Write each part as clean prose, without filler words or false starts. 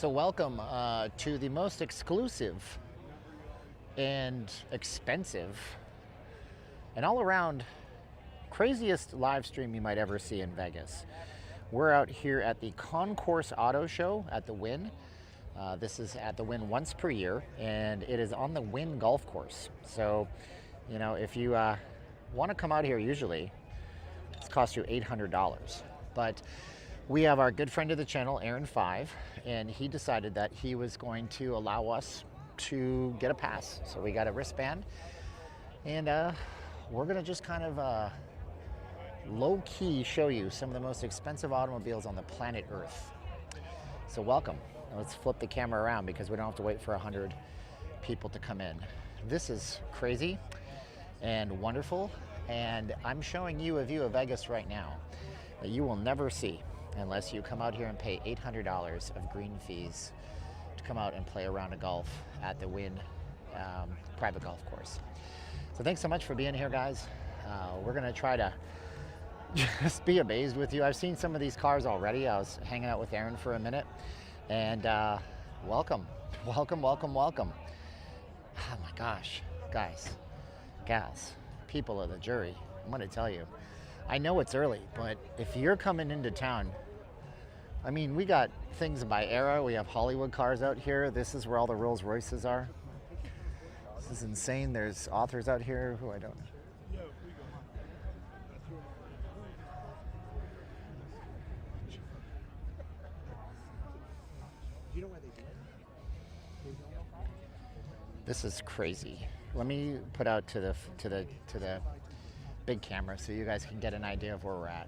So welcome to the most exclusive and expensive and all around craziest live stream you might ever see in Vegas. We're out here at the Concourse Auto Show at the Wynn. This is at the Wynn once per year, and it is on the Wynn golf course. So, you know, if you want to come out here, usually it's cost you $800. But we have our good friend of the channel, Aaron 5, and he decided that he was going to allow us to get a pass. So we got a wristband, and we're gonna just kind of low-key show you some of the most expensive automobiles on the planet Earth. So welcome. Let's flip the camera around because we don't have to wait for 100 people to come in. This is crazy and wonderful, and I'm showing you a view of Vegas right now that you will never see unless you come out here and pay $800 of green fees to come out and play a round of golf at the Wynn private golf course. So thanks so much for being here, guys. We're gonna try to just be amazed with you. I've seen some of these cars already. I was hanging out with Aaron for a minute, and welcome, welcome, welcome, welcome. Oh my gosh, guys, gals, people of the jury, I'm gonna tell you, I know it's early, but if you're coming into town, I mean, we got things by era. We have Hollywood cars out here. This is where all the Rolls Royces are. This is insane. There's authors out here who I don't know. This is crazy. Let me put out to the big camera so you guys can get an idea of where we're at.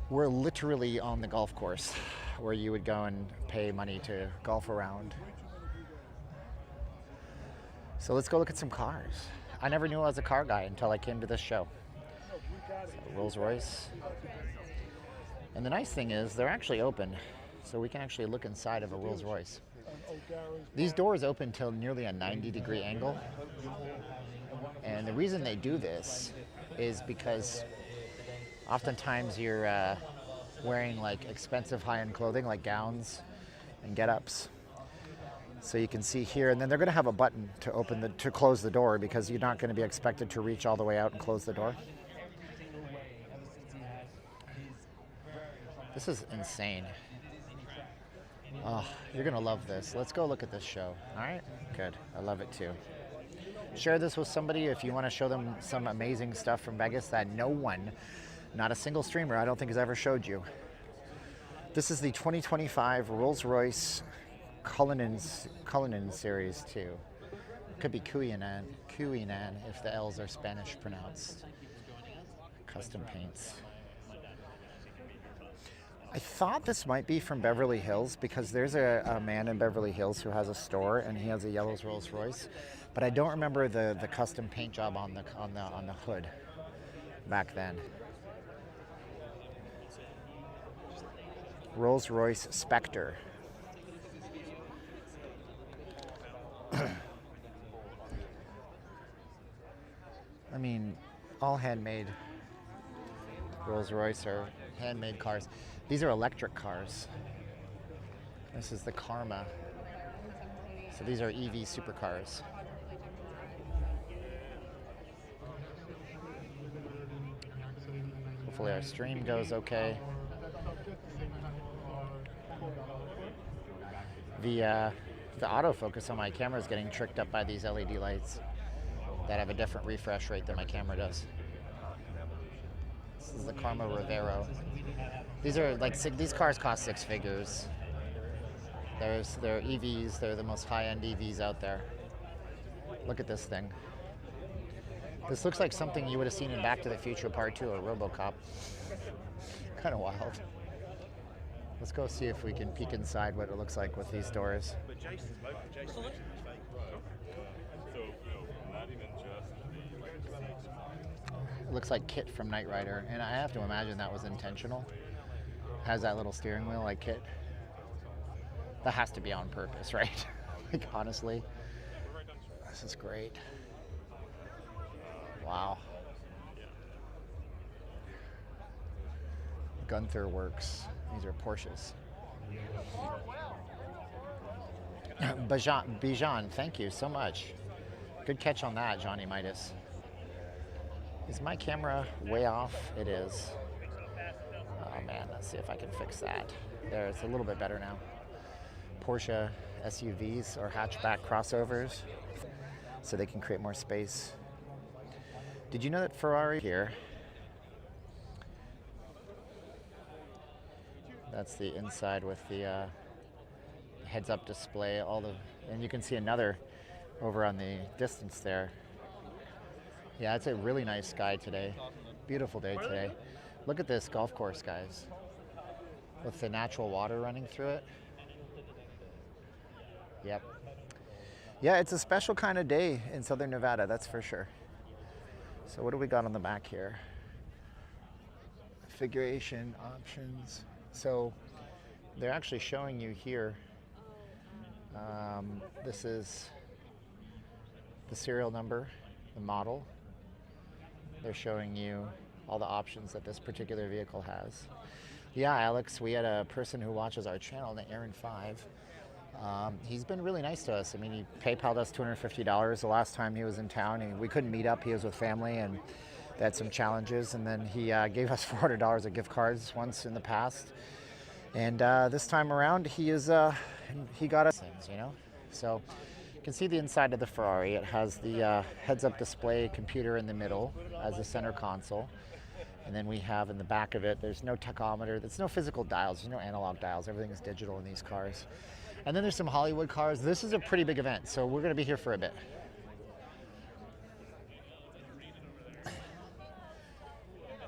We're literally on the golf course where you would go and pay money to golf around. So let's go look at some cars. I never knew I was a car guy until I came to this show. So Rolls Royce. And the nice thing is they're actually open, so we can actually look inside of a Rolls Royce. These doors open till nearly a 90-degree angle. And the reason they do this is because oftentimes you're wearing like expensive high-end clothing like gowns and get-ups. So you can see here, and then they're going to have a button to close the door because you're not going to be expected to reach all the way out and close the door. This is insane. Oh, you're going to love this. Let's go look at this show. All right? Good. I love it too. Share this with somebody if you want to show them some amazing stuff from Vegas that no one, not a single streamer, I don't think has ever showed you. This is the 2025 Rolls-Royce Cullinan Series 2. Could be Cuinan if the L's are Spanish pronounced. Custom paints. I thought this might be from Beverly Hills because there's a man in Beverly Hills who has a store and he has a yellow Rolls Royce, but I don't remember the custom paint job on the hood back then. Rolls Royce Spectre. I mean, all handmade Rolls Royce are handmade cars. These are electric cars. This is the Karma. So these are EV supercars. Hopefully our stream goes okay. The autofocus on my camera is getting tricked up by these LED lights that have a different refresh rate than my camera does. This is the Karma Rivero. These are like these cars cost six figures. They're EVs. They're the most high-end EVs out there. Look at this thing. This looks like something you would have seen in Back to the Future Part 2 or RoboCop. Kind of wild. Let's go see if we can peek inside what it looks like with these doors. It looks like Kit from Knight Rider, and I have to imagine that was intentional. Has that little steering wheel like Kit. That has to be on purpose, right? Like, honestly, this is great. Wow. Gunther Works. These are Porsches. Bijan, thank you so much. Good catch on that, Johnny Midas. Is my camera way off? It is. Oh man, let's see if I can fix that. There, it's a little bit better now. Porsche SUVs or hatchback crossovers, so they can create more space. Did you know that Ferrari here? That's the inside with the heads-up display. And you can see another over on the distance there. Yeah, it's a really nice sky today. Beautiful day today. Look at this golf course, guys, with the natural water running through it. Yep. Yeah, it's a special kind of day in Southern Nevada, that's for sure. So what do we got on the back here? Configuration options. So they're actually showing you here. This is the serial number, the model. They're showing you all the options that this particular vehicle has. Yeah, Alex, we had a person who watches our channel, Aaron5. He's been really nice to us. I mean, he PayPal'd us $250 the last time he was in town, and we couldn't meet up. He was with family, and they had some challenges. And then he gave us $400 of gift cards once in the past. And this time around, he got us things, you know. So you can see the inside of the Ferrari. It has the heads-up display computer in the middle as a center console. And then we have in the back of it, there's no tachometer, there's no physical dials, there's no analog dials. Everything is digital in these cars. And then there's some Hollywood cars. This is a pretty big event, so we're going to be here for a bit.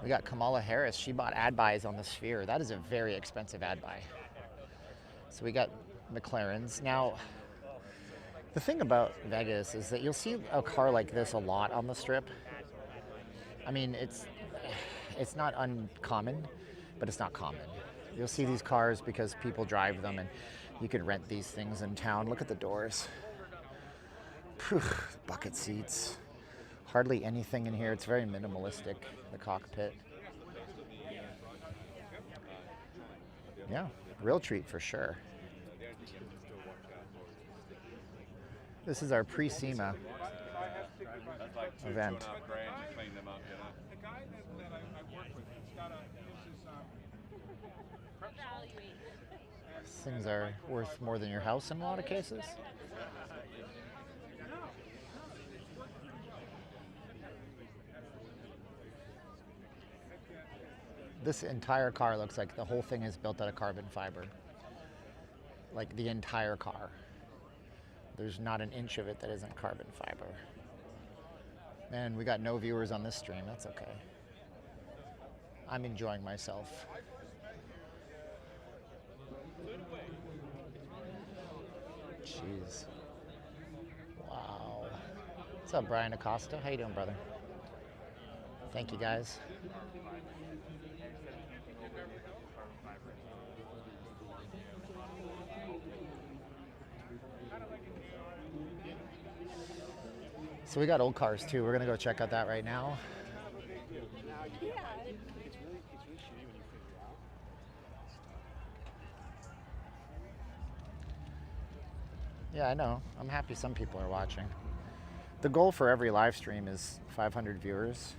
We got Kamala Harris. She bought ad buys on the Sphere. That is a very expensive ad buy. So we got McLarens. Now, the thing about Vegas is that you'll see a car like this a lot on the Strip. I mean, it's not uncommon, but it's not common. You'll see these cars because people drive them, and you can rent these things in town. Look at the doors. Phew, bucket seats. Hardly anything in here. It's very minimalistic, the cockpit. Yeah, real treat for sure. This is our pre-SEMA event. Things are worth more than your house in a lot of cases. This entire car looks like the whole thing is built out of carbon fiber. Like the entire car. There's not an inch of it that isn't carbon fiber. Man, we got no viewers on this stream. That's okay. I'm enjoying myself. Jeez. Wow. What's up, Brian Acosta? How you doing, brother? Thank you, guys. So we got old cars too. We're gonna go check out that right now. Yeah, I know. I'm happy some people are watching. The goal for every live stream is 500 viewers.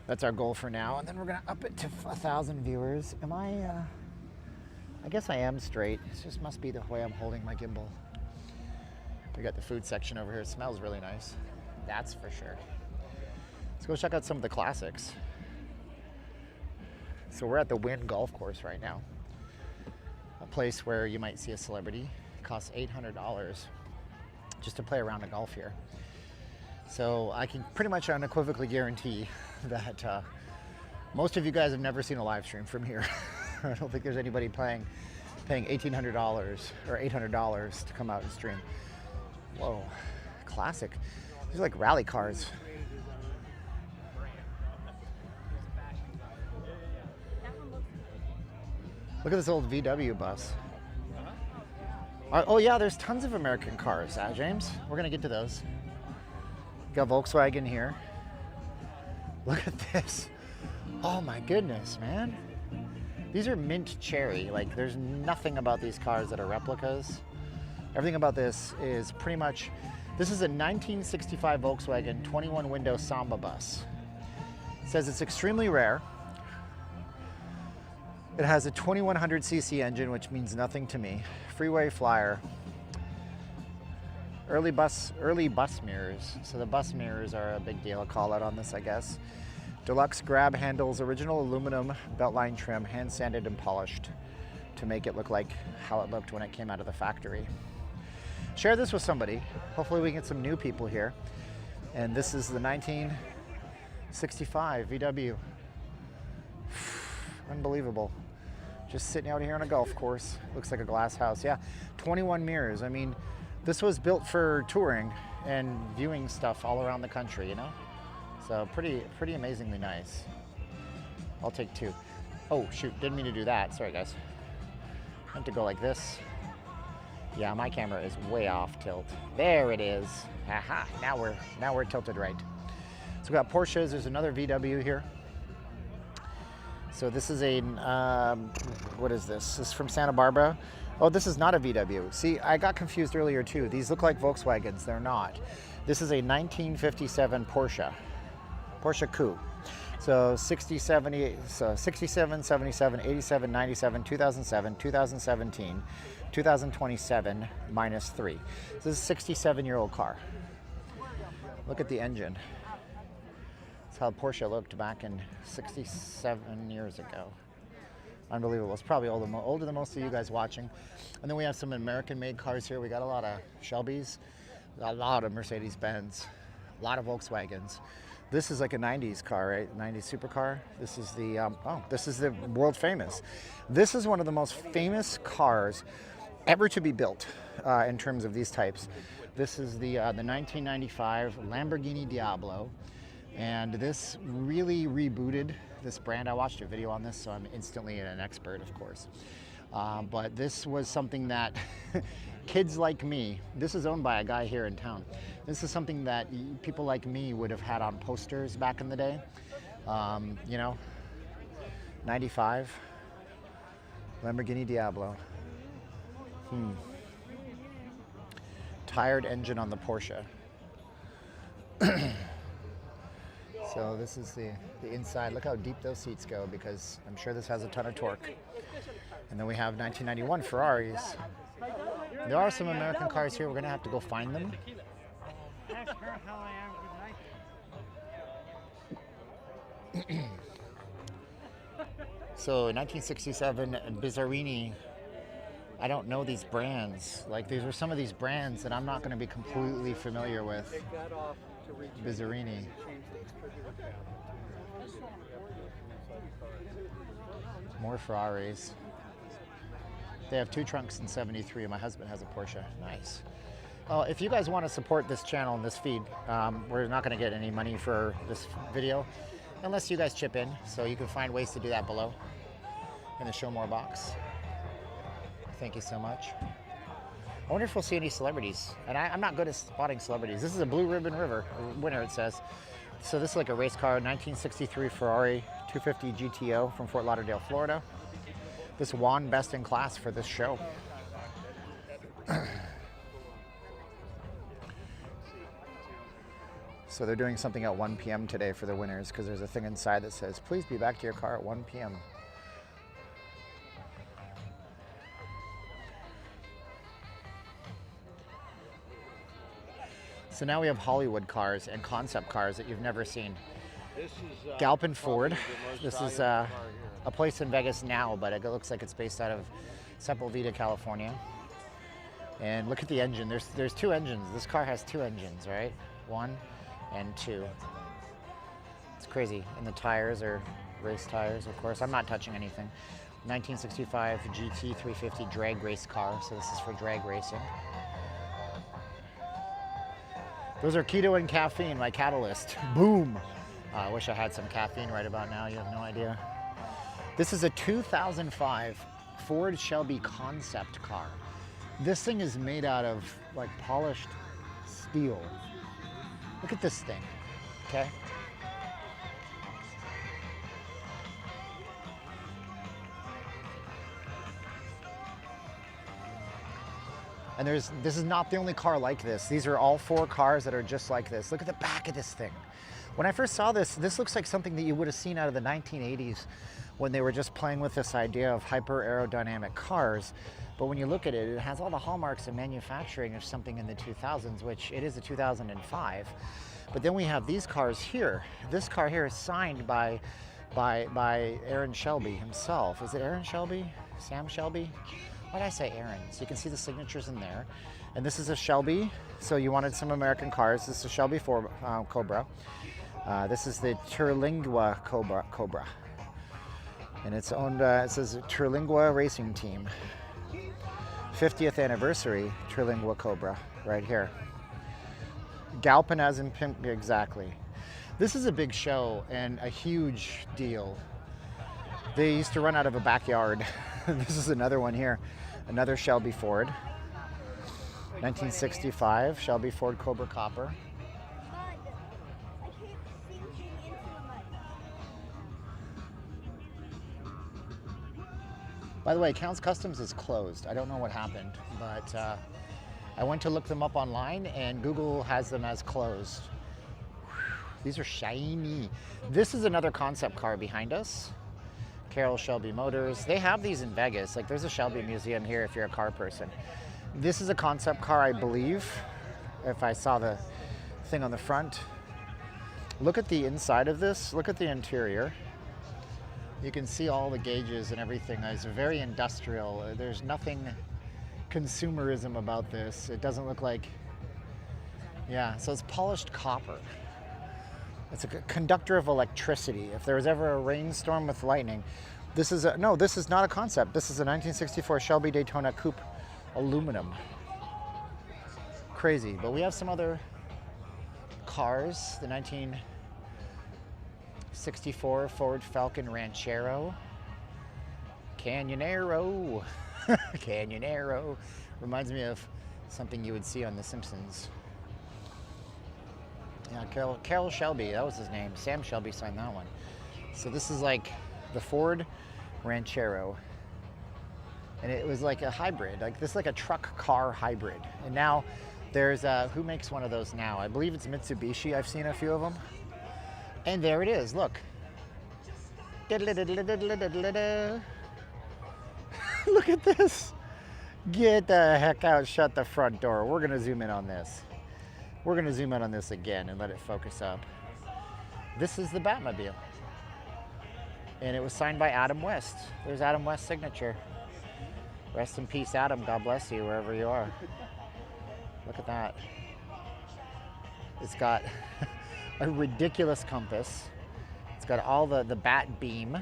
That's our goal for now, and then we're gonna up it to 1,000 viewers. Am I guess I am straight. It just must be the way I'm holding my gimbal. We got the food section over here. It smells really nice. That's for sure. Let's go check out some of the classics. So we're at the Wynn Golf Course right now. A place where you might see a celebrity. It costs $800 just to play a round of golf here. So I can pretty much unequivocally guarantee that most of you guys have never seen a live stream from here. I don't think there's anybody paying $1,800 or $800 to come out and stream. Whoa, classic. These are like rally cars. Look at this old VW bus. Oh yeah, there's tons of American cars, James. We're gonna get to those. Got Volkswagen here. Look at this. Oh my goodness, man. These are mint cherry. Like, there's nothing about these cars that are replicas. Everything about this is pretty much, this is a 1965 Volkswagen 21 window Samba bus. It says it's extremely rare. It has a 2100cc engine, which means nothing to me. Freeway flyer. Early bus mirrors. So the bus mirrors are a big deal. A call out on this, I guess. Deluxe grab handles, original aluminum beltline trim, hand sanded and polished to make it look like how it looked when it came out of the factory. Share this with somebody. Hopefully we can get some new people here. And this is the 1965 VW. Unbelievable. Just sitting out here on a golf course. Looks like a glass house. Yeah, 21 mirrors. I mean, this was built for touring and viewing stuff all around the country, you know? So pretty amazingly nice. I'll take two. Oh, shoot, didn't mean to do that. Sorry, guys. I meant to go like this. Yeah, my camera is way off tilt. There it is. Aha, now we're tilted right. So we got Porsches. There's another VW here. So this is a, what is this? This is from Santa Barbara. Oh, this is not a VW. See, I got confused earlier too. These look like Volkswagens, they're not. This is a 1957 Porsche Coupe. So 60, 70, so 67, 77, 87, 97, 2007, 2017, 2027 minus 3. So this is a 67-year-old car. Look at the engine. That's how Porsche looked back in 67 years ago. Unbelievable. It's probably older than most of you guys watching. And then we have some American-made cars here. We got a lot of Shelbys, a lot of Mercedes-Benz, a lot of Volkswagens. This is like a 90s car, right? 90s supercar. This is the, this is the world famous. This is one of the most famous cars ever to be built in terms of these types. This is the 1995 Lamborghini Diablo. And this really rebooted this brand. I watched a video on this, so I'm instantly an expert, of course. But this was something that kids like me, this is owned by a guy here in town. This is something that people like me would have had on posters back in the day. You know, 95 Lamborghini Diablo. Tired engine on the Porsche. So this is the inside. Look how deep those seats go, because I'm sure this has a ton of torque. And then we have 1991 Ferraris. There are some American cars here. We're going to have to go find them. So 1967 Bizzarini. I don't know these brands. Like, these are some of these brands that I'm not going to be completely familiar with. Bizzarini. More Ferraris. They have two trunks in 73. My husband has a Porsche. Nice. If you guys want to support this channel and this feed, we're not going to get any money for this video unless you guys chip in. So you can find ways to do that below in the show more box. Thank you so much. I wonder if we'll see any celebrities. And I'm not good at spotting celebrities. This is a Blue Ribbon River winner, it says. So this is like a race car, 1963 Ferrari 250 GTO from Fort Lauderdale, Florida. This won best in class for this show. So they're doing something at 1 p.m. today for the winners, because there's a thing inside that says, please be back to your car at 1 p.m. So now we have Hollywood cars and concept cars that you've never seen. This is Shelby Ford. This is a place in Vegas now, but it looks like it's based out of Sepulveda, California. And look at the engine. There's two engines. This car has two engines, right? 1 and 2. It's crazy. And the tires are race tires, of course. I'm not touching anything. 1965 GT 350 drag race car. So this is for drag racing. Those are keto and caffeine, my catalyst. Boom. I wish I had some caffeine right about now. You have no idea. This is a 2005 Ford Shelby concept car. This thing is made out of like polished steel. Look at this thing, okay? And this is not the only car like this. These are all 4 cars that are just like this. Look at the back of this thing. When I first saw this, this looks like something that you would have seen out of the 1980s when they were just playing with this idea of hyper aerodynamic cars. But when you look at it, it has all the hallmarks of manufacturing of something in the 2000s, which it is a 2005. But then we have these cars here. This car here is signed by Aaron Shelby himself. Is it Aaron Shelby? Sam Shelby? Why did I say Aaron? So you can see the signatures in there. And this is a Shelby. So you wanted some American cars. This is a Shelby Ford Cobra. This is the Terlingua Cobra. And it's owned, it says Terlingua Racing Team. 50th anniversary Terlingua Cobra right here. Galpin as in pimp, exactly. This is a big show and a huge deal. They used to run out of a backyard. This is another one here. Another Shelby Ford. 1965 Shelby Ford Cobra Copper. By the way, Counts Customs is closed. I don't know what happened, but I went to look them up online and Google has them as closed. Whew, these are shiny. This is another concept car behind us. Carroll Shelby Motors. They have these in Vegas. Like there's a Shelby museum here if you're a car person. This is a concept car, I believe, if I saw the thing on the front. Look at the inside of this. Look at the interior. You can see all the gauges and everything. It's very industrial. There's nothing consumerism about this. It doesn't look like, yeah, so it's polished copper. It's a conductor of electricity. If there was ever a rainstorm with lightning, this is no, this is not a concept. This is a 1964 Shelby Daytona Coupe aluminum. Crazy, but we have some other cars. The 1964 Ford Falcon Ranchero. Canyonero. Canyonero. Reminds me of something you would see on The Simpsons. Yeah, Carroll Shelby, that was his name. Sam Shelby signed that one. So this is like the Ford Ranchero. And it was like a hybrid, like this is like a truck car hybrid. And now there's, who makes one of those now? I believe it's Mitsubishi. I've seen a few of them. And there it is, look. Look at this. Get the heck out, shut the front door. We're gonna zoom in on this. We're gonna zoom in on this again and let it focus up. This is the Batmobile. And it was signed by Adam West. There's Adam West's signature. Rest in peace, Adam. God bless you, wherever you are. Look at that. It's got a ridiculous compass. It's got all the bat beam.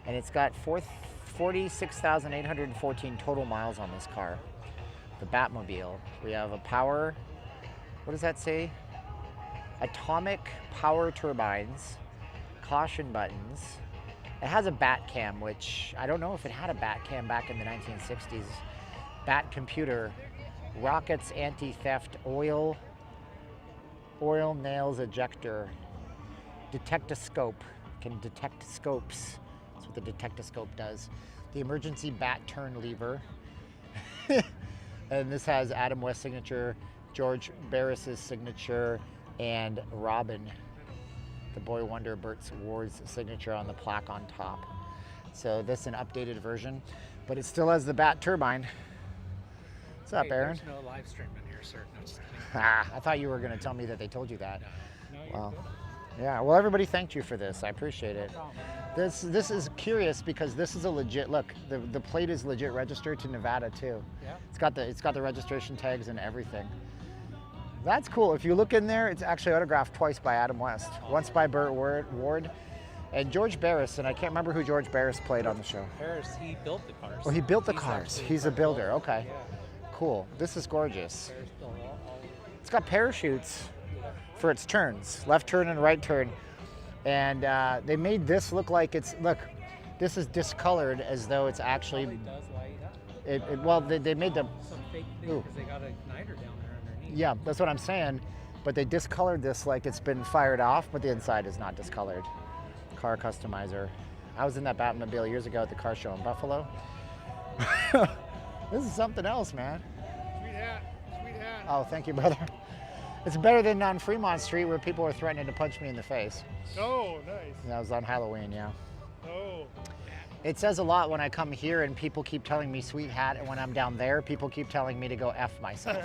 And it's got 46,814 total miles on this car. The Batmobile. We have a power, what does that say? Atomic power turbines, caution buttons. It has a bat cam, which I don't know if it had a bat cam back in the 1960s. Bat computer, rockets, anti-theft, oil nails ejector, detectoscope, can detect scopes. That's what the detectoscope does. The emergency bat turn lever. And this has Adam West's signature, George Barris's signature, and Robin, the Boy Wonder Burt Ward's signature on the plaque on top. So this is an updated version, but it still has the bat turbine. What's up, Aaron? There's no live stream in here, sir. No, just kidding. I thought you were going to tell me that they told you that. No, Well, yeah. Well, everybody thanked you for this. I appreciate it. This is curious because this is a legit look. The plate is legit registered to Nevada too. Yeah. It's got the registration tags and everything. That's cool. If you look in there, it's actually autographed twice by Adam West. Once by Burt Ward and George Barris, and I can't remember who George Barris played on the show. Harris, he built the cars. Oh, he built the cars. He's a builder. Okay. Yeah. Cool. This is gorgeous. Harris built all It's got parachutes for its turns, left turn and right turn. And they made this look like look, this is discolored as though it's actually, probably does light up. well, they made the, Some fake thing Ooh. because they got a igniter down there underneath. yeah, that's what I'm saying. But they discolored this like it's been fired off, but the inside is not discolored. Car customizer. I was in that Batmobile years ago at the car show in Buffalo. This is something else, man. Oh, thank you, brother. It's better than on Fremont Street where people were threatening to punch me in the face. Oh, nice. That was on Halloween, yeah. Oh. It says a lot when I come here and people keep telling me sweet hat, and when I'm down there, people keep telling me to go F myself.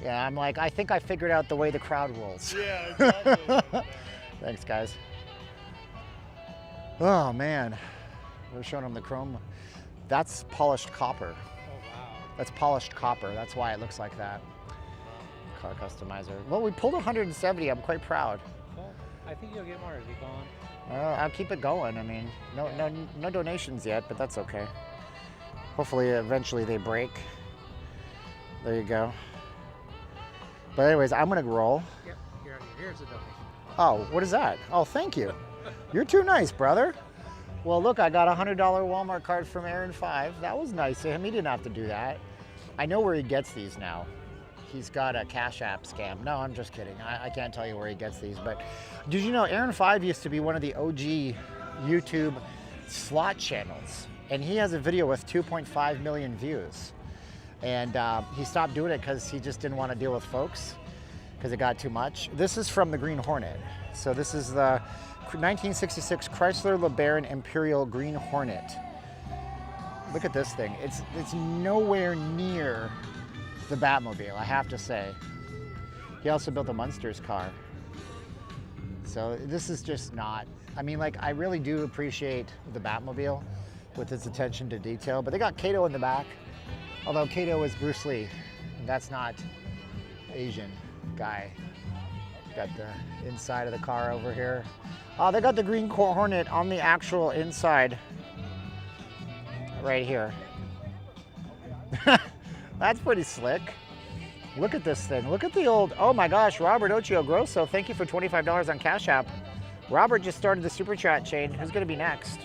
Yeah, I'm like, I think I figured out the way the crowd rolls. Yeah, exactly. Thanks, guys. Oh, man. We're showing them the chrome. That's polished copper. Oh wow. That's polished copper. That's why it looks like that. Car customizer. Well, we pulled 170. I'm quite proud. Well, I think you'll get more as you go on. I'll keep it going. I mean, no donations yet, but that's okay. Hopefully, eventually they break. There you go. But anyways, I'm gonna roll. Yep. Here's a donation. Oh, what is that? Oh, thank you. You're too nice, brother. Well, look, I got a $100 Walmart card from Aaron 5. That was nice of him. He didn't have to do that. I know where he gets these now. He's got a Cash App scam. No, I'm just kidding. I can't tell you where he gets these. But did you know Aaron 5 used to be one of the OG YouTube slot channels? And he has a video with 2.5 million views. And he stopped doing it because he just didn't want to deal with folks because it got too much. This is from the Green Hornet. So this is the 1966 Chrysler LeBaron Imperial Green Hornet. Look at this thing. It's nowhere near the Batmobile, I have to say. He also built a Munsters car. So this is just not, I mean, like, I really do appreciate the Batmobile with its attention to detail, but they got Kato in the back, although Kato is Bruce Lee, and that's not Asian guy. Got the inside of the car over here. Oh, they got the Green Hornet on the actual inside right here. That's pretty slick. Look at this thing. Look at the old, oh my gosh, Robert Ocho Grosso, thank you for $25 on Cash App. Robert just started the super chat chain. Who's gonna be next?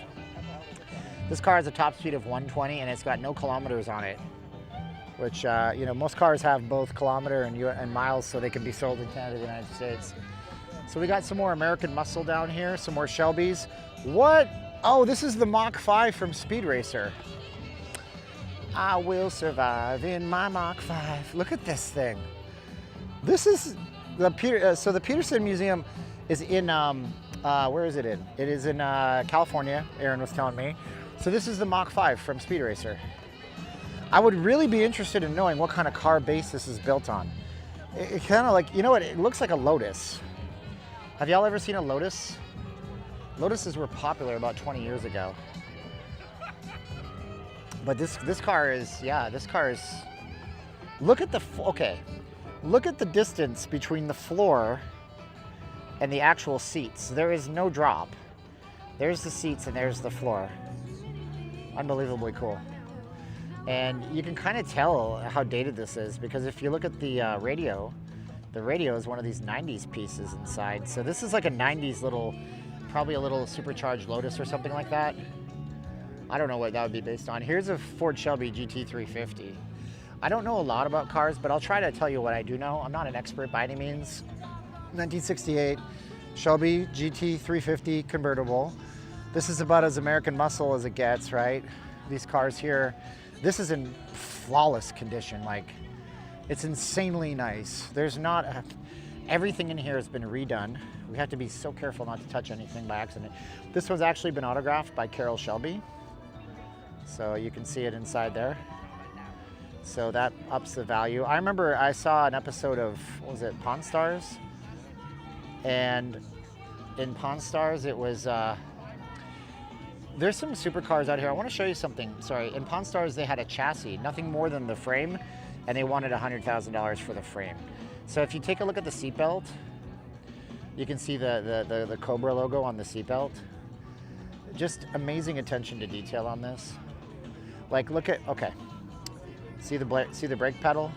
This car has a top speed of 120 and it's got no kilometers on it, which, you know, most cars have both kilometer and miles so they can be sold in Canada and the United States. So we got some more American muscle down here, some more Shelbys. What? Oh, this is the Mach 5 from Speed Racer. I will survive in my Mach 5. Look at this thing. This is the so the Peterson Museum is in, where is it in? It is in California, Aaron was telling me. So this is the Mach 5 from Speed Racer. I would really be interested in knowing what kind of car base this is built on. It kind of like, you know what, it looks like a Lotus. Have y'all ever seen a Lotus? Lotuses were popular about 20 years ago. But this car is, yeah, this car is, look at the, okay, look at the distance between the floor and the actual seats. There is no drop. There's the seats and there's the floor. Unbelievably cool. And you can kind of tell how dated this is because if you look at the radio is one of these 90s pieces inside. So this is like a 90s little, probably a little supercharged Lotus or something like that. I don't know what that would be based on. Here's a Ford Shelby GT350. I don't know a lot about cars, but I'll try to tell you what I do know. I'm not an expert by any means. 1968 Shelby GT350 convertible. This is about as American muscle as it gets, right? These cars here, this is in flawless condition. Like, it's insanely nice. There's not, everything in here has been redone. We have to be so careful not to touch anything by accident. This one's actually been autographed by Carroll Shelby. So you can see it inside there. So that ups the value. I remember I saw an episode of, what was it, Pawn Stars? And in Pawn Stars, it was, there's some supercars out here. I want to show you something. Sorry, in Pawn Stars, they had a chassis, nothing more than the frame, and they wanted $100,000 for the frame. So if you take a look at the seatbelt, you can see the Cobra logo on the seatbelt. Just amazing attention to detail on this. Like, look at, okay. See the brake pedal?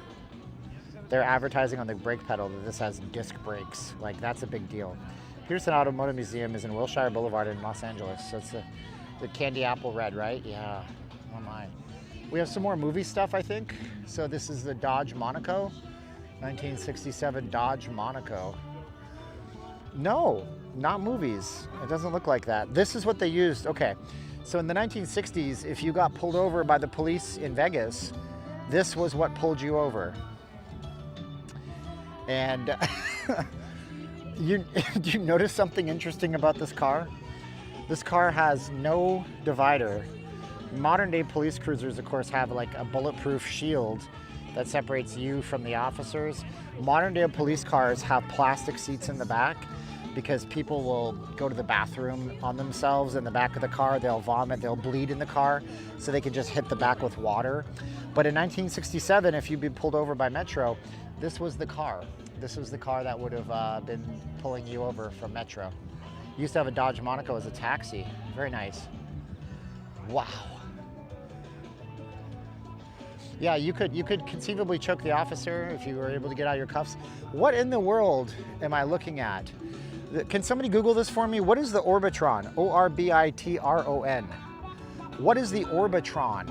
They're advertising on the brake pedal that this has disc brakes. Like, that's a big deal. Peterson Automotive Museum is in Wilshire Boulevard in Los Angeles. So it's the candy apple red, right? Yeah, oh my. We have some more movie stuff, I think. So this is the Dodge Monaco, 1967 Dodge Monaco. No, not movies. It doesn't look like that. This is what they used. Okay, so in the 1960s, if you got pulled over by the police in Vegas, this was what pulled you over. And do you notice something interesting about this car? This car has no divider. Modern day police cruisers, of course, have like a bulletproof shield that separates you from the officers. Modern day police cars have plastic seats in the back because people will go to the bathroom on themselves in the back of the car. They'll vomit, they'll bleed in the car, so they can just hit the back with water. But in 1967, if you'd been pulled over by Metro, this was the car. This was the car that would have been pulling you over from Metro. Used to have a Dodge Monaco as a taxi. Very nice. Wow. Yeah, you could conceivably choke the officer if you were able to get out of your cuffs. What in the world am I looking at? Can somebody Google this for me? What is the Orbitron? O-R-B-I-T-R-O-N. What is the Orbitron?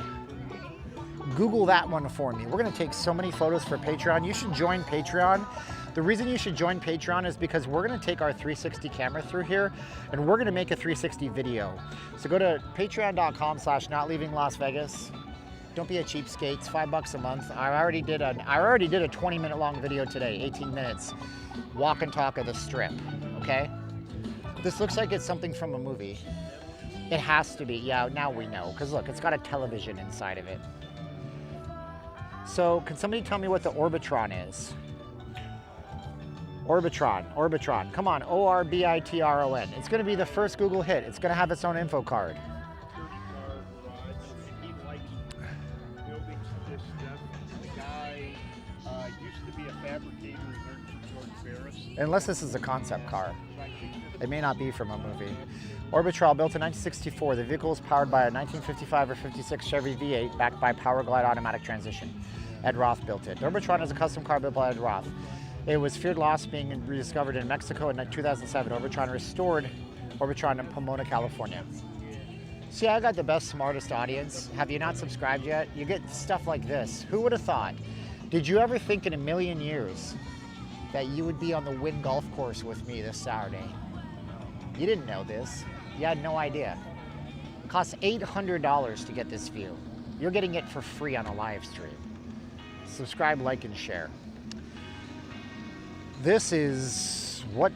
Google that one for me. We're gonna take so many photos for Patreon. You should join Patreon. The reason you should join Patreon is because we're gonna take our 360 camera through here and we're gonna make a 360 video. So go to patreon.com/notleavinglasvegas. Don't be a cheapskate, it's $5 a month. I already did a 20-minute long video today, 18 minutes. Walk and talk of the strip, okay? This looks like it's something from a movie. It has to be, yeah, now we know. Because look, it's got a television inside of it. So can somebody tell me what the Orbitron is? Orbitron, come on, O-R-B-I-T-R-O-N. It's gonna be the first Google hit. It's gonna have its own info card. Unless this is a concept car. It may not be from a movie. Orbitron, built in 1964. The vehicle is powered by a 1955 or 56 Chevy V8 backed by Power Glide automatic transmission. Ed Roth built it. The Orbitron is a custom car built by Ed Roth. It was feared lost, being rediscovered in Mexico in 2007. Orbitron restored Orbitron in Pomona, California. See, I got the best, smartest audience. Have you not subscribed yet? You get stuff like this. Who would have thought? Did you ever think in a million years that you would be on the Wynn Golf Course with me this Saturday? You didn't know this. You had no idea. It costs $800 to get this view. You're getting it for free on a live stream. Subscribe, like, and share. This is, what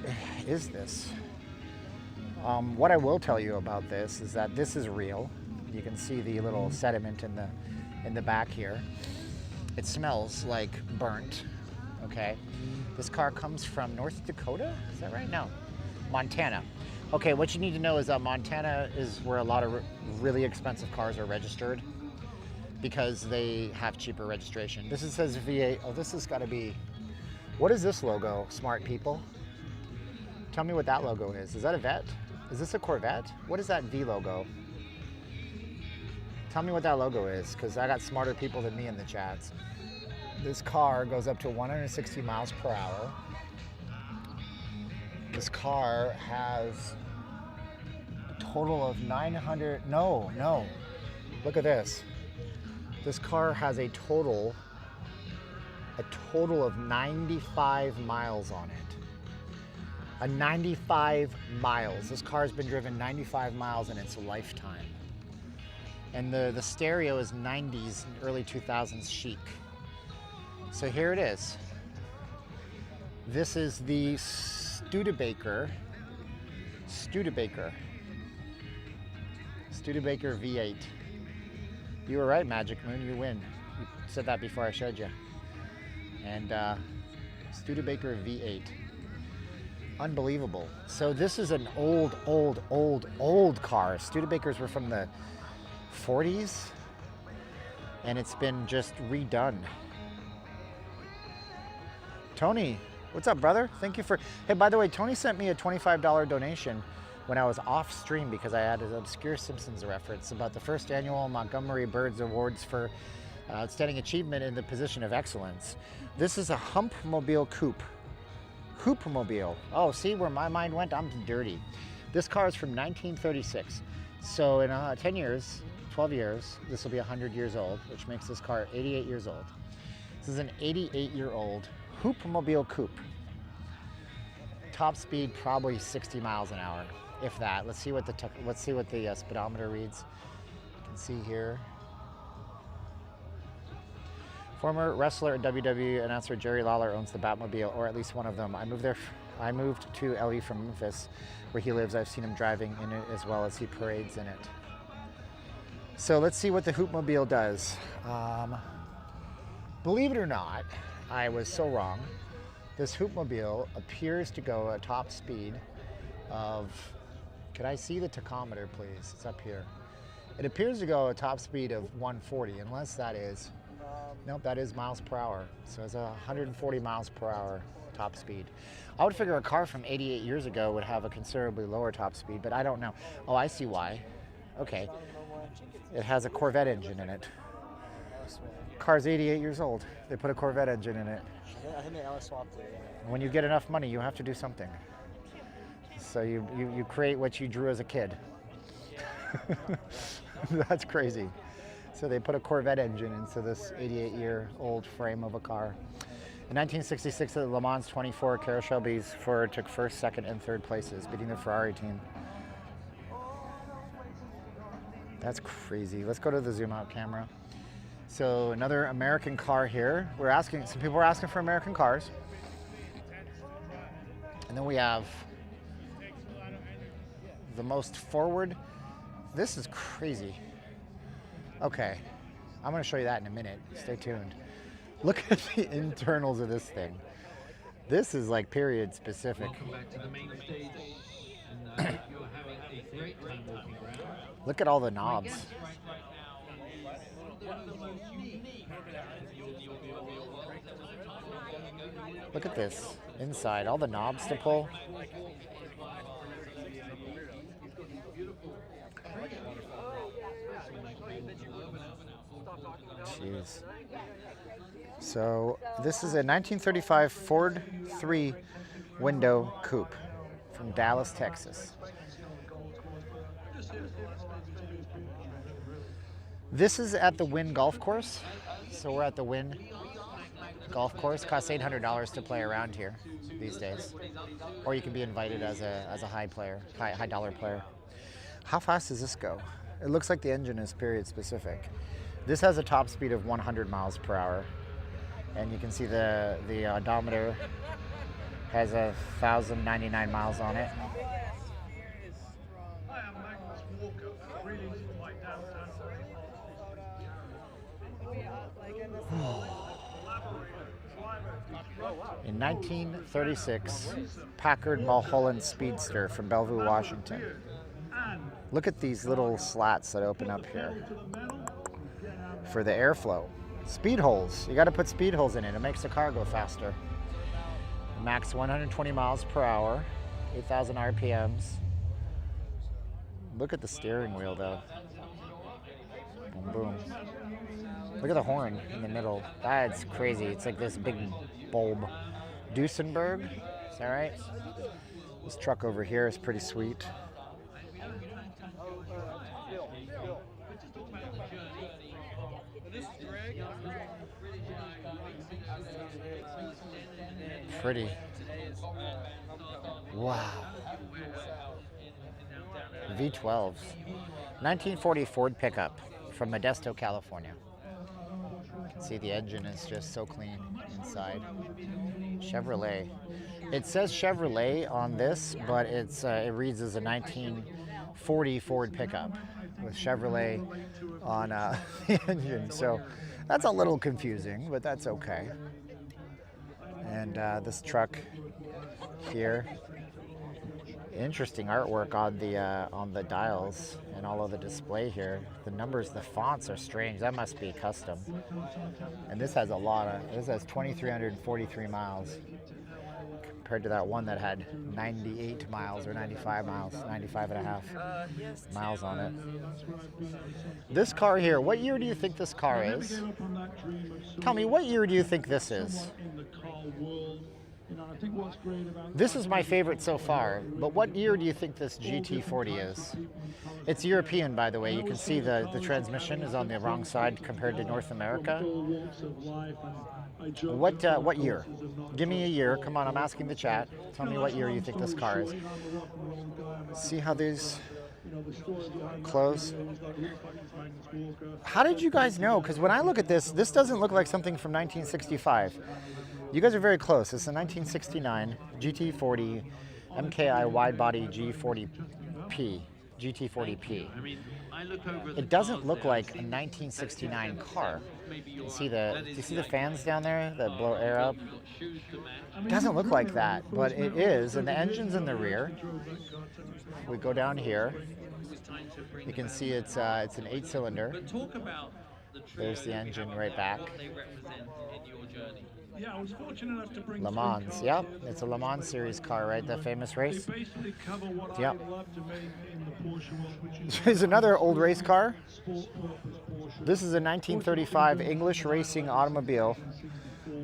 is this? What I will tell you about this is that this is real. You can see the little sediment in the back here. It smells like burnt, okay? This car comes from North Dakota, is that right? No, Montana. Okay, what you need to know is that Montana is where a lot of really expensive cars are registered because they have cheaper registration. This says V8, oh, this has gotta be, what is this logo, smart people? Tell me what that logo is. Is that a Vet? Is this a Corvette? What is that V logo? Tell me what that logo is, because I got smarter people than me in the chats. This car goes up to 160 miles per hour. This car has a total of 900, no, look at this. This car has a total of 95 miles on it. 95 miles. This car has been driven 95 miles in its lifetime. And the stereo is 90s and early 2000s chic. So here it is. This is the Studebaker V8. You were right, Magic Moon, you win. You said that before I showed you. And Studebaker V8. Unbelievable. So this is an old car. Studebakers were from the 40s, and it's been just redone. Tony, what's up, brother? Thank you for, hey, by the way, Tony sent me a $25 donation when I was off stream because I had an obscure Simpsons reference about the first annual Montgomery Birds Awards for outstanding achievement in the position of excellence. This is a Humpmobile Coupe. Hoopmobile. Oh, see where my mind went? I'm dirty. This car is from 1936. So in 10 years, 12 years, this will be 100 years old, which makes this car 88 years old. This is an 88-year-old Hoopmobile Coupe. Top speed probably 60 miles an hour, if that. Let's see what the speedometer reads. You can see here. Former wrestler and WWE announcer Jerry Lawler owns the Batmobile, or at least one of them. I moved to LE from Memphis, where he lives. I've seen him driving in it as well as he parades in it. So let's see what the Hoopmobile does. Believe it or not, I was so wrong. This Hoopmobile appears to go at top speed of, could I see the tachometer please? It's up here. It appears to go at top speed of 140, unless that is, nope, that is miles per hour. So it's 140 miles per hour top speed. I would figure a car from 88 years ago would have a considerably lower top speed, but I don't know. Oh, I see why. Okay. It has a Corvette engine in it. Car's 88 years old. They put a Corvette engine in it. I think they LS swapped it. When you get enough money, you have to do something. So you create what you drew as a kid. That's crazy. So they put a Corvette engine into this 88-year-old frame of a car. In 1966, at the Le Mans 24, Shelby Ford took first, second, and third places, beating the Ferrari team. That's crazy. Let's go to the zoom out camera. So another American car here. Some people are asking for American cars. And then we have the most forward. This is crazy. Okay, I'm gonna show you that in a minute. Stay tuned. Look at the internals of this thing. This is like period specific. Welcome back to the main stage. And you're having a great time walking around. Look at all the knobs. Look at this inside, all the knobs to pull. Jeez. So this is a 1935 Ford 3 window coupe from Dallas, Texas. This is at the Wynn Golf Course. So we're at the Wynn Golf Course. Costs $800 to play around here these days. Or you can be invited as a high dollar player. How fast does this go? It looks like the engine is period specific. This has a top speed of 100 miles per hour. And you can see the odometer has 1,099 miles on it. In 1936, Packard Mulholland Speedster from Bellevue, Washington. Look at these little slats that open up here for the airflow. Speed holes. You got to put speed holes in it. It makes the car go faster. Max 120 miles per hour, 8,000 RPMs. Look at the steering wheel though. Boom, boom. Look at the horn in the middle. That's crazy. It's like this big bulb. Duesenberg, is that right? This truck over here is pretty sweet. Pretty. Wow. V12s. 1940 Ford pickup from Modesto, California. You can see the engine is just so clean inside. Chevrolet. It says Chevrolet on this, but it reads as a 1940 Ford pickup with Chevrolet on the engine. So that's a little confusing, but that's okay. And this truck here, interesting artwork on the dials and all of the display here. The numbers, the fonts are strange. That must be custom. And this has this has 2,343 miles compared to that one that had 98 miles or 95 miles, 95 and a half miles on it. This car here, what year do you think this car is? Tell me, what year do you think this is? This is my favorite so far, but what year do you think this GT40 is? It's European, by the way. You can see the transmission is on the wrong side compared to North America. What year? Give me a year. Come on, I'm asking the chat. Tell me what year you think this car is. See how these Close. How did you guys know? Because when I look at this, this doesn't look like something from 1965. You guys are very close. It's a 1969 GT40 MKI wide body G40P. GT40P. I mean, I look over at It the doesn't cars look there, like a and 1969 that car. maybe You you're see right. the That do you is see the the fans down there that blow car. air up? You've got shoes to match. It doesn't look like that, but it is, and the engine's in the rear. We go down here. It was time to bring You can them see it's an 8-cylinder. But talk about the trio There's the that we engine have right up back. there, what they represent in your journey. Yeah, I was fortunate enough to bring Le three Mans, cars yep. here. It's a Le Mans series car, right? The famous race. They basically cover what Yep. I love to make in the Porsche world, which is Here's another old race car. sport purpose Porsche. This is a 1935 English racing automobile,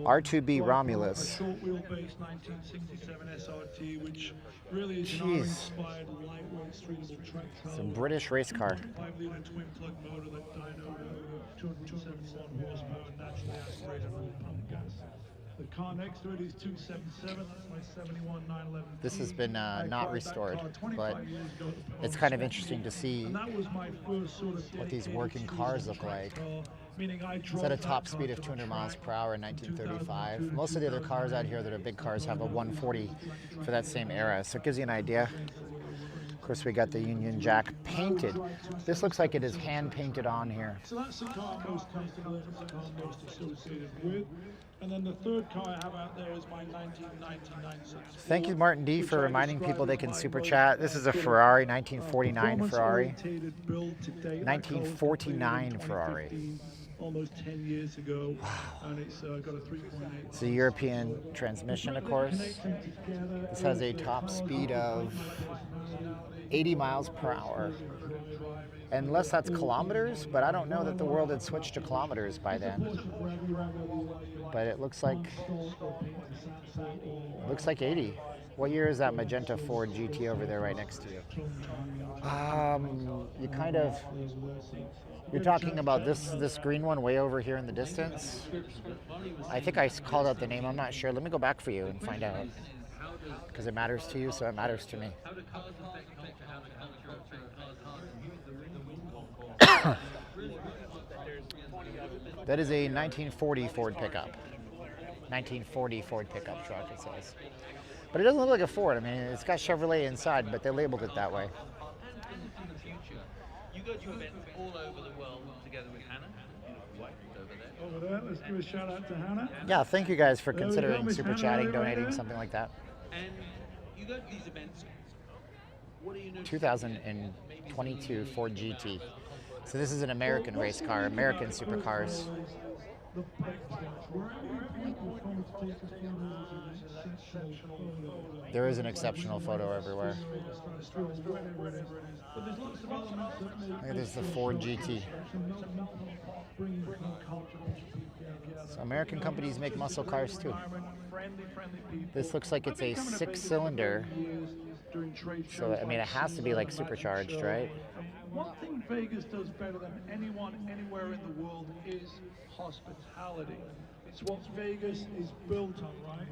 R2B A Romulus. short wheelbase 1967 SRT, which really is an Jeez. R-inspired lightweight streetable track car. Some British race car. 5-liter twin plug motor that dynoed over 271 horsepower, naturally aspirated on pump gas. The car next to it is 277. That's my 71 911. This has been not restored, but it's it's kind of interesting to see And that was my first sort of what these dedicated working cars look track like. car, meaning I It's drove at a that top car speed of to the 200 miles track per hour in 1935. Most of the other cars out here that are big cars have a 140 for that same era, so it gives you an idea. Of course, we got the Union Jack painted. This looks like it is hand painted on here. So that's the car I'm most comfortable, it's the car I'm most associated with. And then the third car I have out there is my 1999 64. Thank you, Martin D, for reminding people they can super chat. This is a Ferrari, 1949 Ferrari. 1949 Ferrari. Almost 10 years ago, and it's got a 3.8. It's a European transmission, of course. This has a top speed of 80 miles per hour. Unless that's kilometers, but I don't know that the world had switched to kilometers by then. But it looks like 80. What year is that magenta Ford GT over there right next to you? You're talking about this green one way over here in the distance. I think I called out the name. I'm not sure. Let me go back for you and find out, because it matters to you, so it matters to me. How do cars affect culture? How do culture affect cars? That is a 1940 Ford pickup. 1940 Ford pickup truck, it says. But it doesn't look like a Ford. I mean, it's got Chevrolet inside, but they labeled it that way. And in the future, you go to events all over the world together with Hannah. Over there. Over there, let's give a shout out to Hannah. Yeah, thank you guys for There we go, considering Miss super Hannah, chatting, right donating, there. something like that. And you go to these events. What do you know? 2022 Ford GT. So this is an American race car, American supercars. There is an exceptional photo everywhere. There's the Ford GT. So American companies make muscle cars too. This looks like it's a 6-cylinder. So, I mean, it has to be like supercharged, right? One thing Vegas does better than anyone anywhere in the world is hospitality. It's what Vegas is built on, right?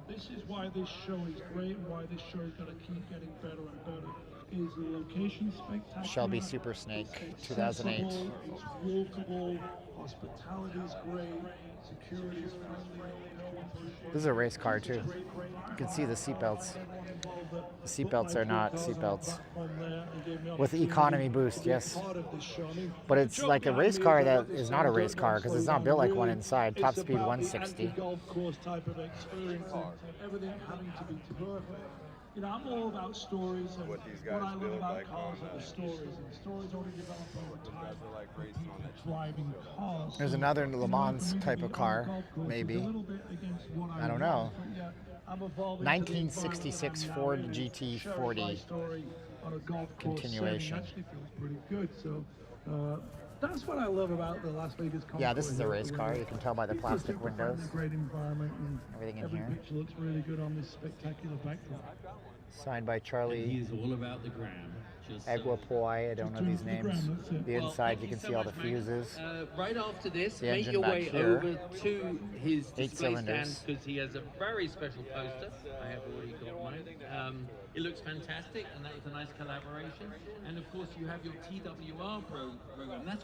This is why this show is great and why this show is going to keep getting better and better. Is the location spectacular? Shelby Super Snake, It's 2008. accessible, it's walkable, hospitality is great, security is friendly. This is a race car too. You can see the seatbelts. The seatbelts are not seatbelts. With the economy boost, yes. But it's like a race car that is not a race car because it's not built like one inside. Top speed 160. Golf course type of experience and everything having to be perfect. You know, I'm all about stories, and what I love about cars are the stories, and stories only develop over time. Driving cars. There's another Le Mans type of car, maybe. I don't know. 1966 Ford GT40 continuation. Actually feels pretty good. So that's what I love about the Las Vegas Concourse. Yeah, this is a race car. You can tell by the plastic windows. Great environment, and Everything in every here. picture looks really good on this spectacular backdrop. Signed by Charlie He's all about the gram. Just, Aguapoy. I don't know these names. The inside, you can see all the fuses. Right after this, The make engine your back way here. over to his 8 display stand cylinders. because he has a very special poster. I have already got mine. It looks fantastic, and that was a nice collaboration. And of course, you have your TWR program. That's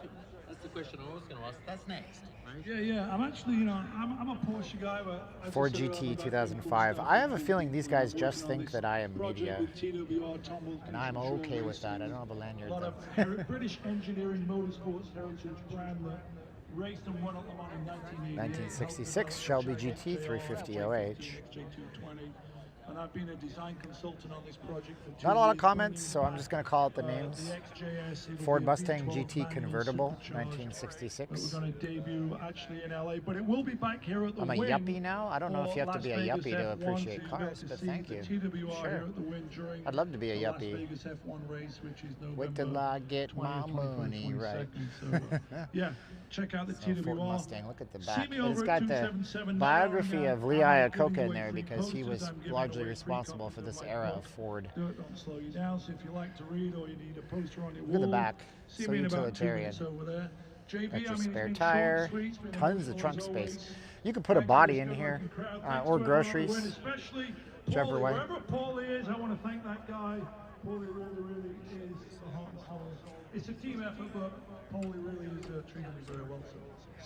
the question I was going to ask. That's next, right? Yeah. I'm actually, I'm a Porsche guy, but Ford GT 2005. I have a feeling these guys just think that I am media, and I'm okay with that. I don't have a lanyard A lot though. of British engineering motorsports heritage brand that raced and won at Le Mans in 1966 Shelby GT 350 OH. J220. And I've been a design consultant on this project for 2 Not a lot of years, comments, bringing so I'm back, just going to call it the names. the XJS, it'll Ford be a Mustang V12 GT manual convertible, supercharged that 1966. we're going to debut actually in LA, but it will be back here at the I'm a Wynn yuppie now. I don't know if for you have to Las be a Vegas yuppie to F1, appreciate so cars, get but to thank see you. the TWR Sure. here at the Wynn during I'd love to be a the Las yuppie. Vegas F1 race, which is November Wait till I get my 20th, 21st, money right. 22nd. So, yeah, check out the So Ford TWR. Mustang, look at the See back. me It's over at got the 277 biography now, of and, Lee I'm giving Iacocca in away there free because he posters. was I'm giving largely away free responsible for copies this of my era book. of Ford. Do it, don't slow you down. So if you like to read or you need a poster on your Look at the wall, back. see So me in about 2 utilitarian. minutes over there. JB, Got your it's spare been tire, short, sweet, it's been tons of wonderful trunk as space. always. You could put a Thank body you, in it's here, good-looking crowd. or Thanks to everyone on the groceries, win, especially whichever Paulie. way. Wherever Paulie is, I want to thank that guy. Paulie really is the heart and soul. It's a team effort, but Paulie really is treating me very well. So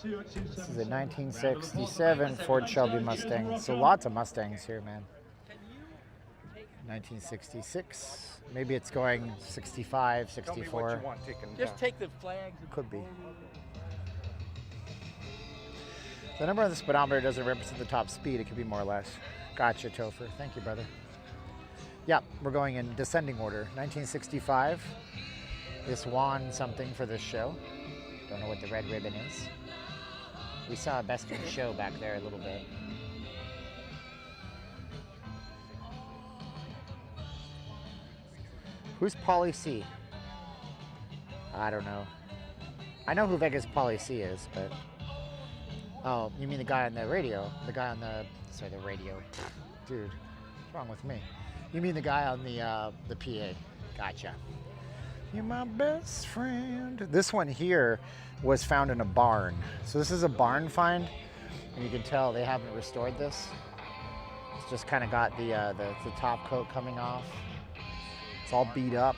see you at 277. This is a 1967 Ford Shelby Mustang. So lots of Mustangs here, man. 1966. Maybe it's going 65, 64. Just take the flags. Could be. The number on the speedometer doesn't represent the top speed. It could be more or less. Gotcha, Topher. Thank you, brother. Yeah, we're going in descending order. 1965. This won something for this show. Don't know what the red ribbon is. We saw a best in show back there a little bit. Who's Paulie C? I don't know. I know who Vegas Paulie C is, but... Oh, you mean the guy on the radio? The guy on the... Sorry, the radio. Dude, what's wrong with me? You mean the guy on the PA. Gotcha. You're my best friend. This one here was found in a barn. So this is a barn find, and you can tell they haven't restored this. It's just kind of got the top coat coming off. It's all beat up,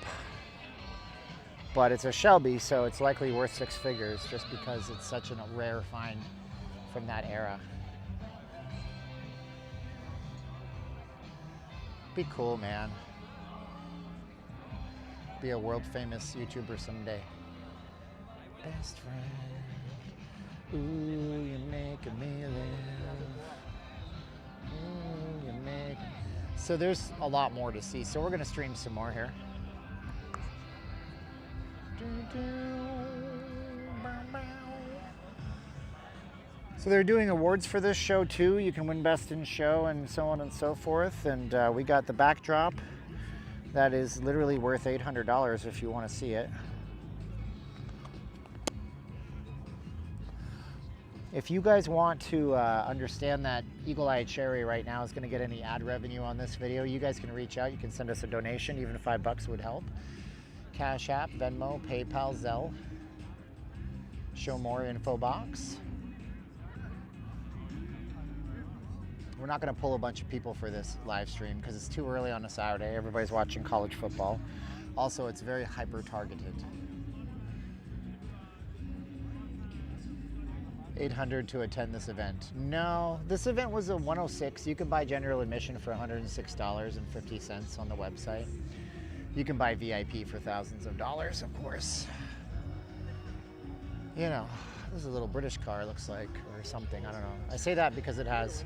but it's a Shelby, so it's likely worth 6 figures just because it's such a rare find from that era. Be cool, man. Be a world famous YouTuber someday. Best friend. Ooh, you're making me live. Ooh, you make. So there's a lot more to see. So we're gonna stream some more here. So they're doing awards for this show too. You can win best in show and so on and so forth. And we got the backdrop that is literally worth $800 if you want to see it. If you guys want to understand that Eagle Eye Cherry right now is going to get any ad revenue on this video, you guys can reach out. You can send us a donation, even $5 would help. Cash App, Venmo, PayPal, Zelle. Show more info box. We're not going to pull a bunch of people for this live stream because it's too early on a Saturday. Everybody's watching college football. Also, it's very hyper-targeted. $800 to attend this event. No, this event was a 106. You can buy general admission for $106.50 on the website. You can buy VIP for thousands of dollars, of course. You know, this is a little British car, looks like, or something. I don't know. I say that because it has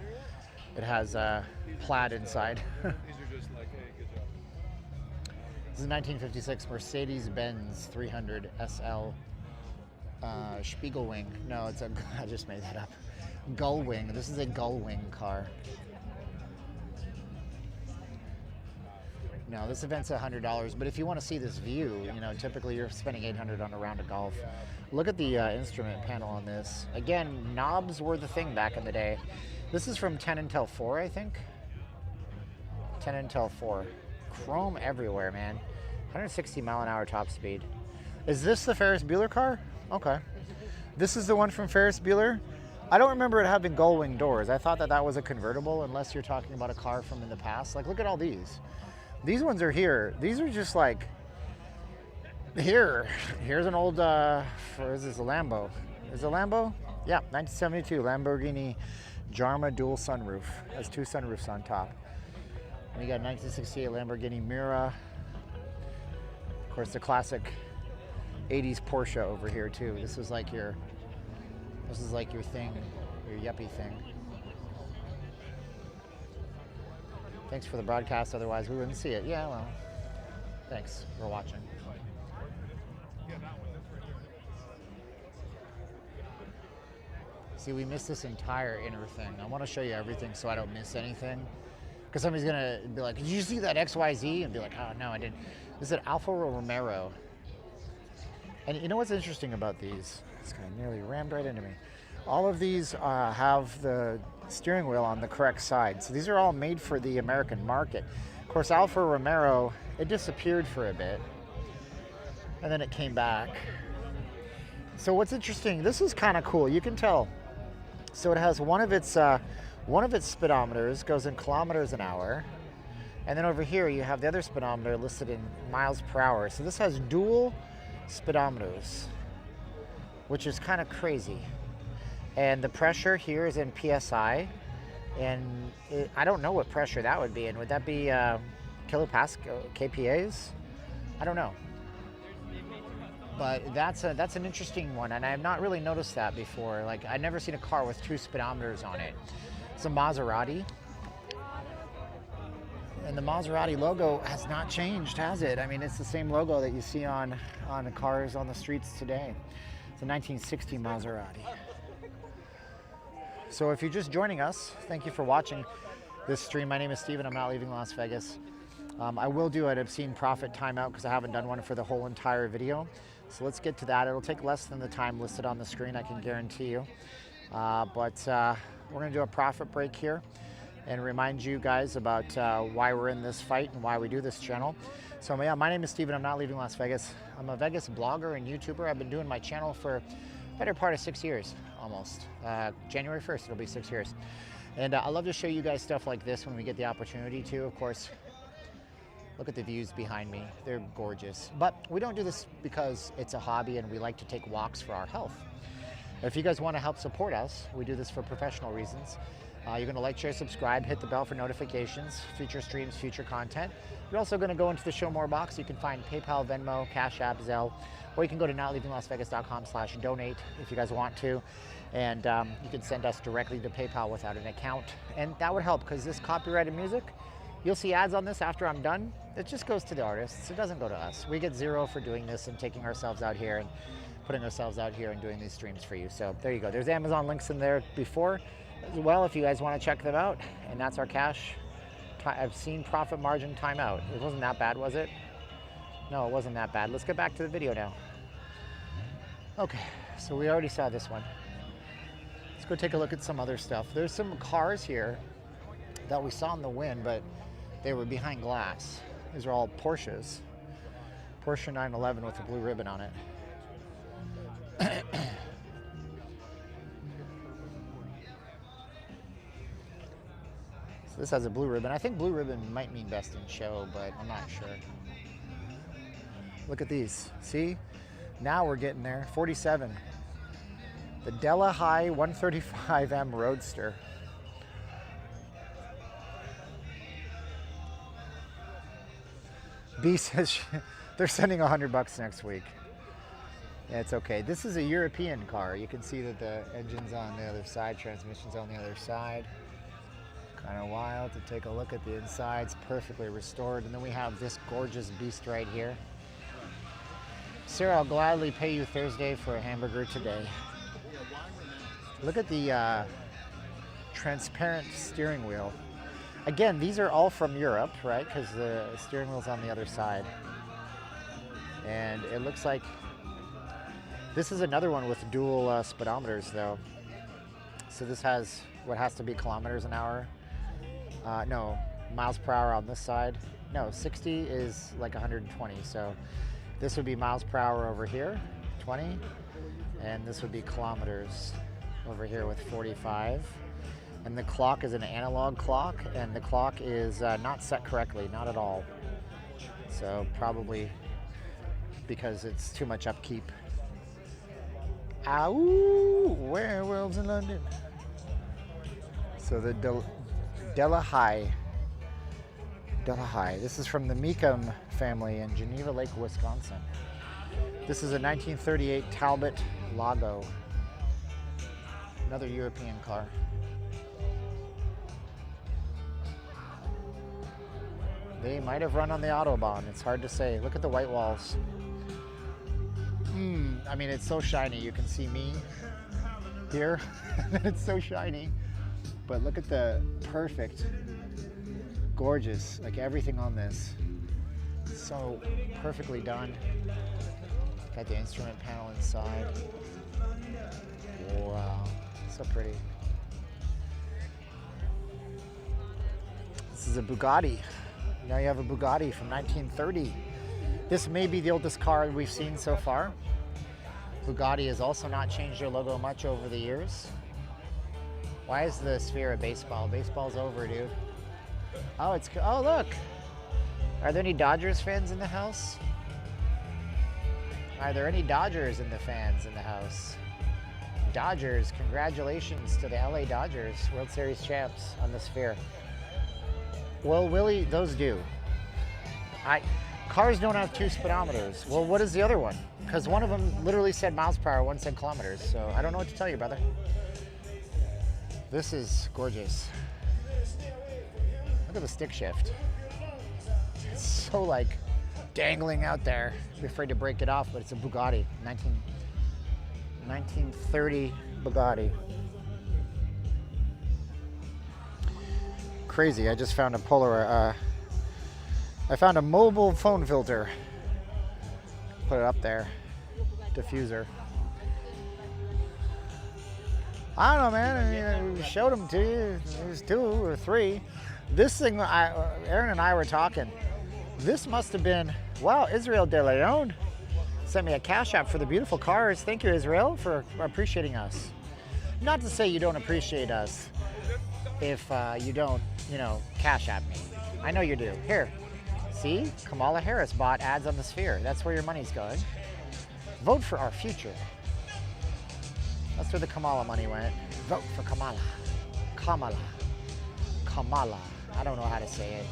plaid inside. This is a 1956 Mercedes-Benz 300 SL Spiegelwing. No, it's a, I just made that up. Gullwing. This is a Gullwing car. No, this event's $100, but if you want to see this view, you know, typically you're spending $800 on a round of golf. Look at the instrument panel on this. Again, knobs were the thing back in the day. This is from 10 Intel 4, I think. 10 Intel 4. Chrome everywhere, man. 160 mile an hour top speed. Is this the Ferris Bueller car? Okay. This is the one from Ferris Bueller. I don't remember it having gull-wing doors. I thought that that was a convertible, unless you're talking about a car from in the past. Like, look at all these. These ones are here. These are just like, here. Here's an old, is this a Lambo? Is it a Lambo? Yeah, 1972 Lamborghini Jarma dual sunroof. Has 2 sunroofs on top. And you got 1968 Lamborghini Miura. Of course, the classic 80s Porsche over here too. This is like your thing, your yuppie thing. Thanks for the broadcast, otherwise we wouldn't see it. Yeah, well, thanks for watching. See, we missed this entire inner thing. I want to show you everything so I don't miss anything. Because somebody's gonna be like, did you see that XYZ? And be like, oh no, I didn't. This is an Alfa Romero. And you know what's interesting about these? This guy nearly rammed right into me. All of these have the steering wheel on the correct side. So these are all made for the American market. Of course, Alfa Romero, it disappeared for a bit. And then it came back. So what's interesting, this is kind of cool. You can tell. So it has one of its speedometers goes in kilometers an hour. And then over here you have the other speedometer listed in miles per hour. So this has dual speedometers, which is kind of crazy. And the pressure here is in PSI. And I don't know what pressure that would be in. Would that be kilopascal, kPAs? I don't know. But that's an interesting one, and I have not really noticed that before. Like, I've never seen a car with 2 speedometers on it. It's a Maserati, and the Maserati logo has not changed, has it? I mean, it's the same logo that you see on the cars on the streets today. It's a 1960 Maserati. So if you're just joining us, thank you for watching this stream. My name is Steven. I'm not leaving Las Vegas. I will do an obscene profit timeout because I haven't done one for the whole entire video. So let's get to that. It'll take less than the time listed on the screen, I can guarantee you. But we're going to do a profit break here and remind you guys about why we're in this fight and why we do this channel. So yeah, my name is Steven. I'm not leaving Las Vegas. I'm a Vegas blogger and YouTuber. I've been doing my channel for the better part of 6 years, almost. January 1st, it'll be 6 years. And I love to show you guys stuff like this when we get the opportunity to, of course. Look at the views behind me. They're gorgeous. But we don't do this because it's a hobby and we like to take walks for our health. If you guys want to help support us, we do this for professional reasons. You're going to like, share, subscribe, hit the bell for notifications, future streams, future content. You're also going to go into the Show More box. You can find PayPal, Venmo, Cash App, Zelle, or you can go to notleavinglasvegas.com/donate if you guys want to. And you can send us directly to PayPal without an account. And that would help because this copyrighted music, you'll see ads on this after I'm done. It just goes to the artists. It doesn't go to us. We get 0 for doing this and taking ourselves out here and putting ourselves out here and doing these streams for you. So there you go. There's Amazon links in there before as well if you guys want to check them out. And that's our cash. I've seen profit margin timeout. It wasn't that bad, was it? No, it wasn't that bad. Let's get back to the video now. Okay, so we already saw this one. Let's go take a look at some other stuff. There's some cars here that we saw in the wind, but they were behind glass. These are all Porsches. Porsche 911 with a blue ribbon on it. So this has a blue ribbon. I think blue ribbon might mean best in show, but I'm not sure. Look at these. See? Now we're getting there. 47. The Della High 135M Roadster. B says they're sending $100 next week. Yeah, it's okay. This is a European car. You can see that the engine's on the other side, transmission's on the other side. Kind of wild to take a look at the inside. It's perfectly restored. And then we have this gorgeous beast right here. Sir, I'll gladly pay you Thursday for a hamburger today. Look at the transparent steering wheel. Again, these are all from Europe, right? Because the steering wheel's on the other side. And it looks like this is another one with dual speedometers, though. So this has what has to be kilometers an hour. No, miles per hour on this side. No, 60 is like 120. So this would be miles per hour over here, 20. And this would be kilometers over here with 45. And the clock is an analog clock, and the clock is not set correctly, not at all. So probably because it's too much upkeep. Ow! Werewolves in London. So the Delahigh. This is from the Meekum family in Geneva Lake, Wisconsin. This is a 1938 Talbot Lago. Another European car. They might have run on the Autobahn. It's hard to say. Look at the white walls. I mean, it's so shiny. You can see me here. It's so shiny. But look at the perfect, gorgeous, like everything on this. So perfectly done. Got the instrument panel inside. Wow, so pretty. This is a Bugatti. Now you have a Bugatti from 1930. This may be the oldest car we've seen so far. Bugatti has also not changed their logo much over the years. Why is the sphere a baseball? Baseball's over, dude. Oh, oh, look. Are there any Dodgers fans in the house? Are there any Dodgers in the fans in the house? Dodgers, congratulations to the LA Dodgers, World Series champs on the sphere. Well, Willie, those do. Cars don't have two speedometers. Well, what is the other one? Because one of them literally said miles per hour, one said kilometers. So I don't know what to tell you, brother. This is gorgeous. Look at the stick shift. It's so like dangling out there. Be afraid to break it off, but it's a Bugatti, 1930 Bugatti. Crazy, I just found a I found a mobile phone filter. Put it up there. Diffuser. I don't know, man. I mean, we showed them to you. There's 2 or 3. This thing, Aaron and I were talking. This must have been, wow, Israel De Leon sent me a cash app for the beautiful cars. Thank you, Israel, for appreciating us. Not to say you don't appreciate us if you don't, cash app me. I know you do. Here, see? Kamala Harris bought ads on the sphere. That's where your money's going. Vote for our future. That's where the Kamala money went. Vote for Kamala. Kamala. I don't know how to say it.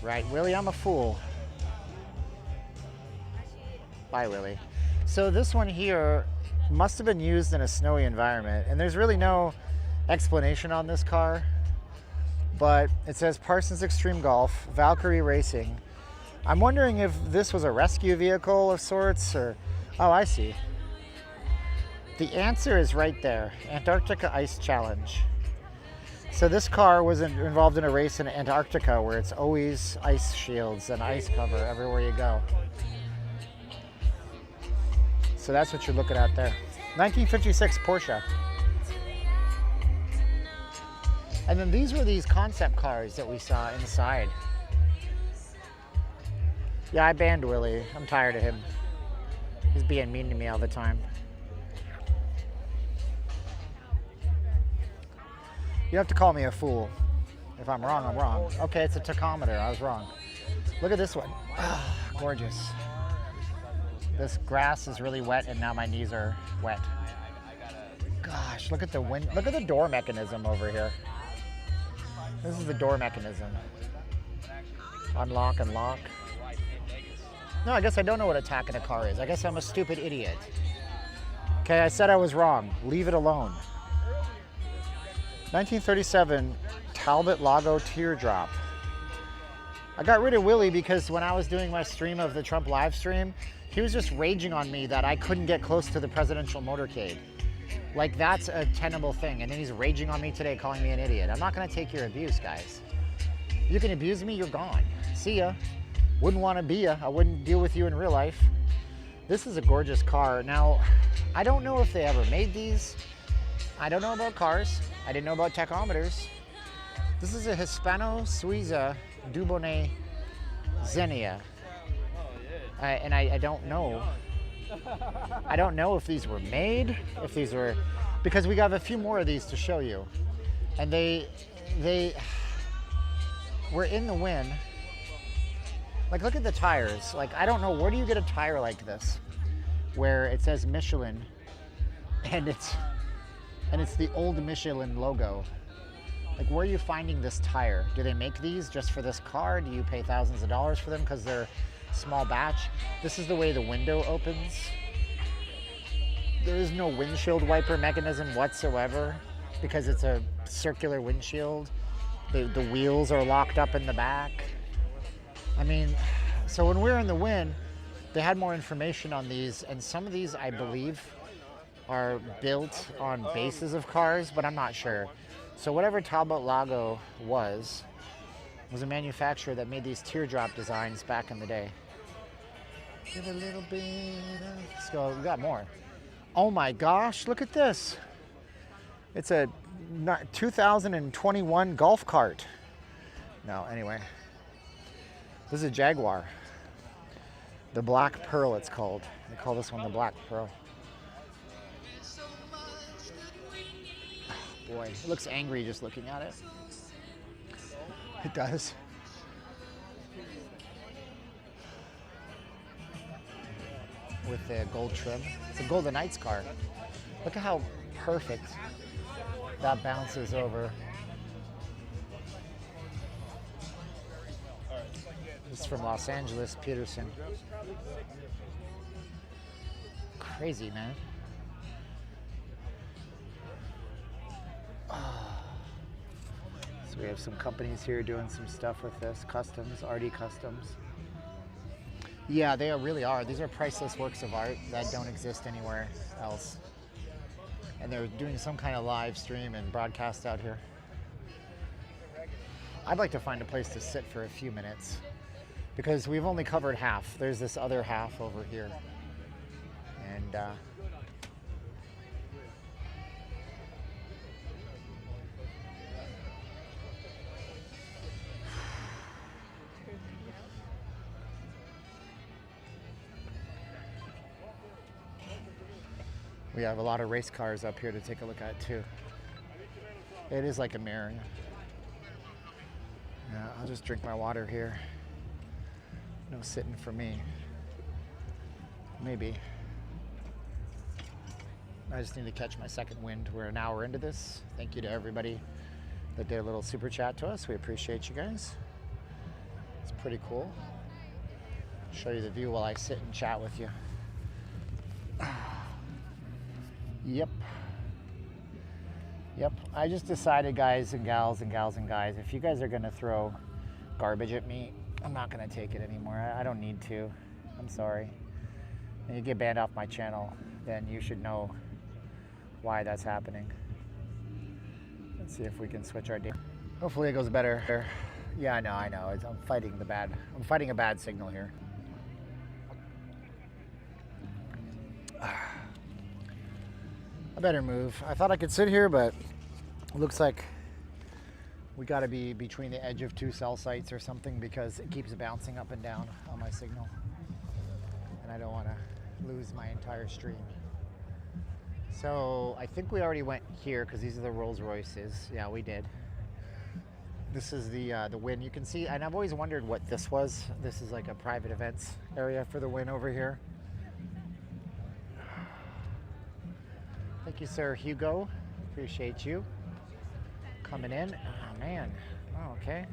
Right, Willie, I'm a fool. Bye, Willie. So this one here must have been used in a snowy environment, and there's really no explanation on this car, but it says Parsons Extreme Golf, Valkyrie Racing. I'm wondering if this was a rescue vehicle of sorts, or, oh, I see. The answer is right there, Antarctica Ice Challenge. So this car was involved in a race in Antarctica where it's always ice shields and ice cover everywhere you go. So that's what you're looking at there. 1956 Porsche. And then these were these concept cars that we saw inside. Yeah, I banned Willie. I'm tired of him. He's being mean to me all the time. You have to call me a fool. If I'm wrong, I'm wrong. Okay, it's a tachometer. I was wrong. Look at this one. Oh, gorgeous. This grass is really wet, and now my knees are wet. Gosh, look at the wind. Look at the door mechanism over here. This is the door mechanism. Unlock and lock. No, I guess I don't know what attacking a car is. I guess I'm a stupid idiot. Okay, I said I was wrong. Leave it alone. 1937 Talbot Lago Teardrop. I got rid of Willie because when I was doing my stream of the Trump live stream, he was just raging on me that I couldn't get close to the presidential motorcade. Like, that's a tenable thing. And then he's raging on me today, calling me an idiot. I'm not gonna take your abuse, guys. You can abuse me, you're gone. See ya. Wouldn't want to be ya. I wouldn't deal with you in real life. This is a gorgeous car. Now, I don't know if they ever made these. I don't know about cars. I didn't know about tachometers. This is a Hispano-Suiza Dubonnet Xenia. And I don't know. I don't know if these were made, if these were, because we got a few more of these to show you. And they were in the wind. Like, look at the tires. Like, I don't know, where do you get a tire like this? Where it says Michelin, and it's the old Michelin logo. Like, where are you finding this tire? Do they make these just for this car? Do you pay thousands of dollars for them because they're small batch? This is the way the window opens. There is no windshield wiper mechanism whatsoever because it's a circular windshield. The wheels are locked up in the back. I mean, so when we were in the Win, they had more information on these, and some of these, I believe, are built on bases of cars, but I'm not sure. So whatever Talbot Lago was a manufacturer that made these teardrop designs back in the day. Give a little bit of, let's go, we got more. Oh my gosh, look at this. It's a 2021 golf cart. No, anyway. This is a Jaguar. The Black Pearl, it's called. They call this one the Black Pearl. Oh boy, it looks angry just looking at it. It does. With the gold trim. It's a Golden Knights car. Look at how perfect that bounces over. This is from Los Angeles, Peterson. Crazy, man. So we have some companies here doing some stuff with this. Customs, RD Customs. Yeah, they really are. These are priceless works of art that don't exist anywhere else. And they're doing some kind of live stream and broadcast out here. I'd like to find a place to sit for a few minutes because we've only covered half. There's this other half over here. And we have a lot of race cars up here to take a look at too. It is like a mirror. Yeah, I'll just drink my water here. No sitting for me. Maybe. I just need to catch my second wind. We're an hour into this. Thank you to everybody that did a little super chat to us. We appreciate you guys. It's pretty cool. Show you the view while I sit and chat with you. Yep. I just decided, guys and gals, if you guys are gonna throw garbage at me, I'm not gonna take it anymore. I don't need to. I'm sorry. And you get banned off my channel, then you should know why that's happening. Let's see if we can switch our day. Hopefully it goes better. Yeah, I know. I'm fighting a bad signal here. I better move. I thought I could sit here, but it looks like we got to be between the edge of two cell sites or something because it keeps bouncing up and down on my signal. And I don't want to lose my entire stream. So I think we already went here because these are the Rolls Royces. Yeah, we did. This is the Win. You can see, and I've always wondered what this was. This is like a private events area for the Win over here. Thank you, Sir Hugo. Appreciate you coming in. Oh, man. Oh, okay.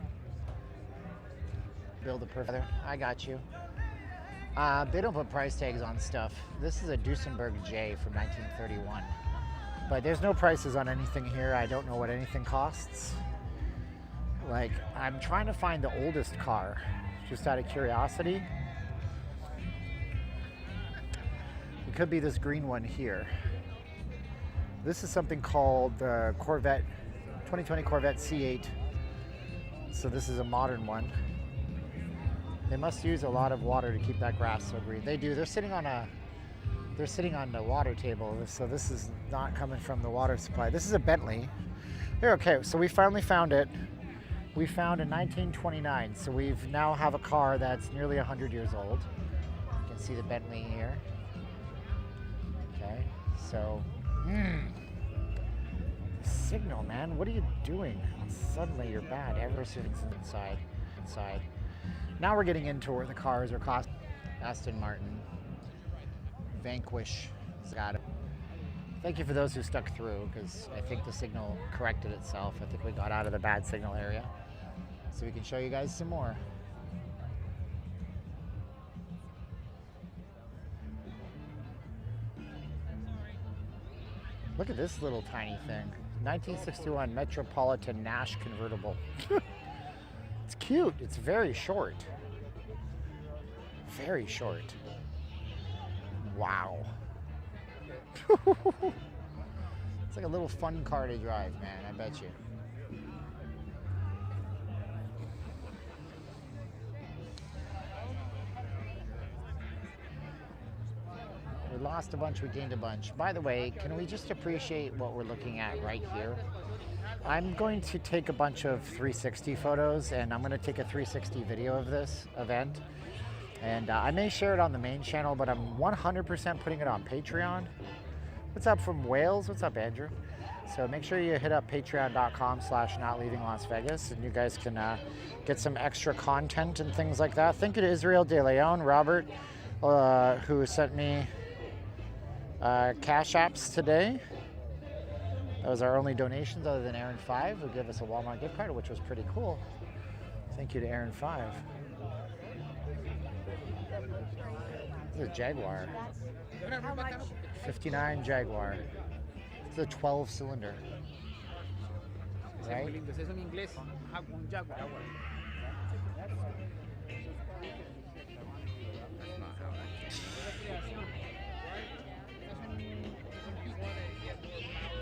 Build a perfect. I got you. They don't put price tags on stuff. This is a Duesenberg J from 1931. But there's no prices on anything here. I don't know what anything costs. Like, I'm trying to find the oldest car, just out of curiosity. It could be this green one here. This is something called the Corvette, 2020 Corvette C8. So this is a modern one. They must use a lot of water to keep that grass so green. They do. They're sitting on the water table. So this is not coming from the water supply. This is a Bentley. Here, okay. So we finally found it. We found in 1929. So we've now have a car that's nearly 100 years old. You can see the Bentley here. Okay. So. Signal, man. What are you doing? Suddenly you're bad. Everything's inside. Now we're getting into where the cars are cost. Aston Martin, Vanquish, got it. Thank you for those who stuck through, because I think the signal corrected itself. I think we got out of the bad signal area. So we can show you guys some more. Look at this little tiny thing. 1961 Metropolitan Nash convertible. It's cute. It's very short. Very short. Wow. It's like a little fun car to drive, man, I bet you. We lost a bunch, we gained a bunch. By the way, can we just appreciate what we're looking at right here? I'm going to take a bunch of 360 photos, and I'm going to take a 360 video of this event. And I may share it on the main channel, but I'm 100% putting it on Patreon. What's up from Wales? What's up, Andrew? So make sure you hit up patreon.com/notleavinglasvegas, and you guys can get some extra content and things like that. Thank you to Israel De Leon, Robert, who sent me cash apps today. That was our only donations other than Aaron 5, who gave us a Walmart gift card, which was pretty cool. Thank you to Aaron 5. This is a Jaguar. How much? 59 Jaguar. It's a 12-cylinder. Right?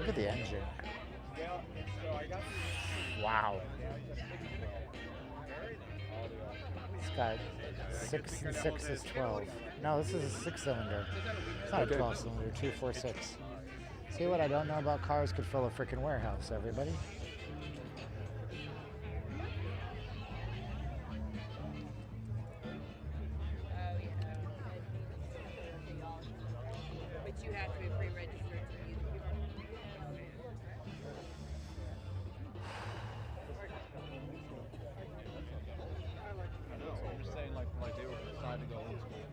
Look at the engine. Wow. It's got 6 and 6 is 12. No, this is a 6-cylinder. It's not a 12-cylinder, 246. See what I don't know about cars could fill a freaking warehouse, everybody. But you have to be pre-registered to use it. You're saying like they were deciding to go old school.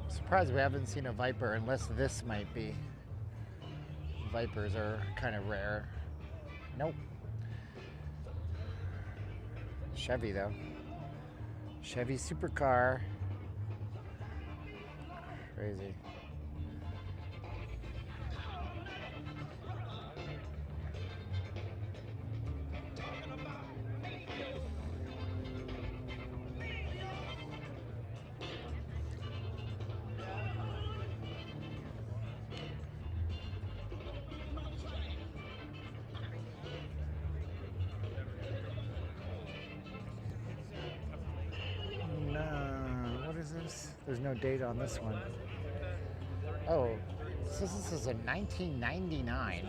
Surprised we haven't seen a Viper, unless this might be. Vipers are kind of rare. Nope. Chevy though. Chevy supercar. Crazy. There's no date on this one. Oh, this is a 1999.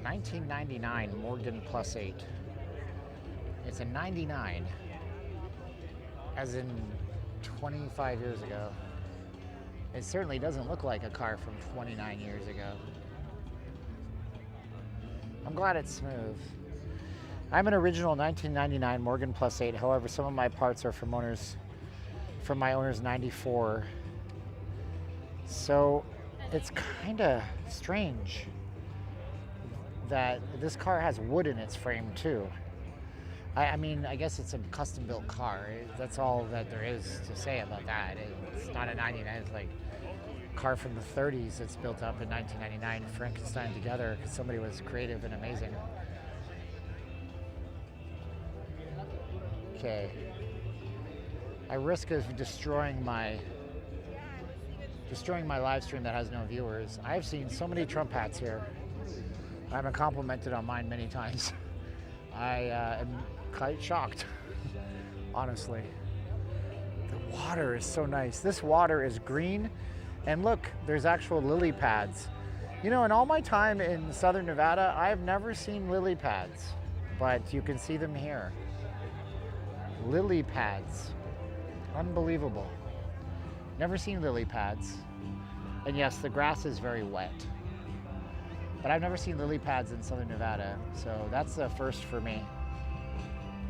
1999 Morgan Plus 8. It's a 99, as in 25 years ago. It certainly doesn't look like a car from 29 years ago. I'm glad it's smooth. I'm an original 1999 Morgan Plus 8. However, some of my parts are from my owner's 94. So it's kind of strange that this car has wood in its frame too. I mean, I guess it's a custom built car. That's all that there is to say about that. It's not a 99, it's like a car from the 30s that's built up in 1999, Frankenstein together, because somebody was creative and amazing. Okay. I risk of destroying my live stream that has no viewers. I've seen so many Trump hats here. I've been complimented on mine many times. I am quite shocked, honestly. The water is so nice. This water is green, and look, there's actual lily pads. You know, in all my time in Southern Nevada, I've never seen lily pads, but you can see them here. Lily pads. Unbelievable. Never seen lily pads. And yes, the grass is very wet. But I've never seen lily pads in Southern Nevada, so that's the first for me.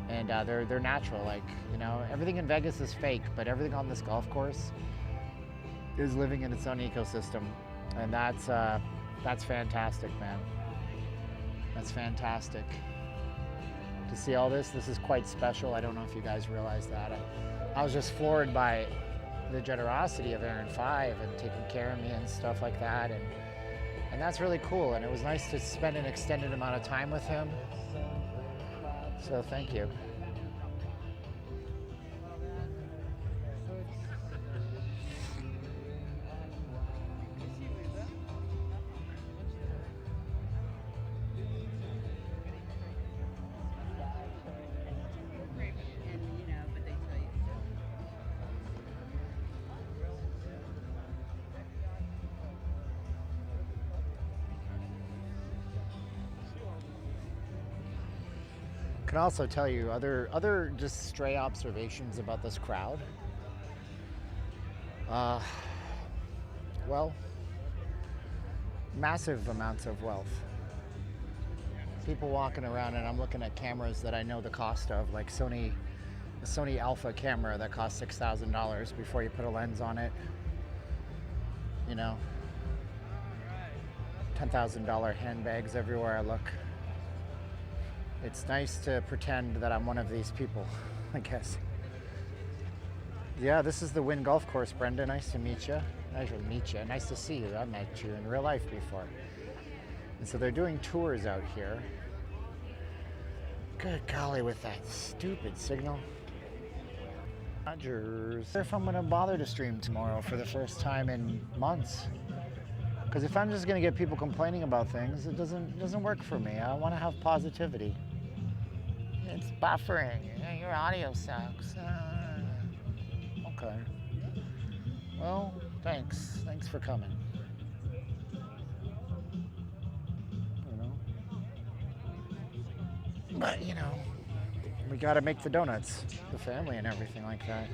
And they're natural, like, you know, everything in Vegas is fake, but everything on this golf course is living in its own ecosystem. And that's fantastic, man. That's fantastic. To see all this is quite special. I don't know if you guys realize that. I was just floored by the generosity of Aaron 5 and taking care of me and stuff like that. And that's really cool. And it was nice to spend an extended amount of time with him. So thank you. Can also tell you other just stray observations about this crowd. Well, massive amounts of wealth. People walking around, and I'm looking at cameras that I know the cost of, like the Sony Alpha camera that costs $6,000 before you put a lens on it. You know, $10,000 handbags everywhere I look. It's nice to pretend that I'm one of these people, I guess. Yeah, this is the Wynn Golf Course, Brenda. Nice to meet you. Nice to meet you. Nice to see you. I've met you in real life before. And so they're doing tours out here. Good golly, with that stupid signal. Rogers. If I'm gonna bother to stream tomorrow for the first time in months. Because if I'm just gonna get people complaining about things, it doesn't work for me. I wanna have positivity. It's buffering. Your audio sucks. Okay. Well, thanks. Thanks for coming. You know. But, you know, we gotta make the donuts, the family and everything like that.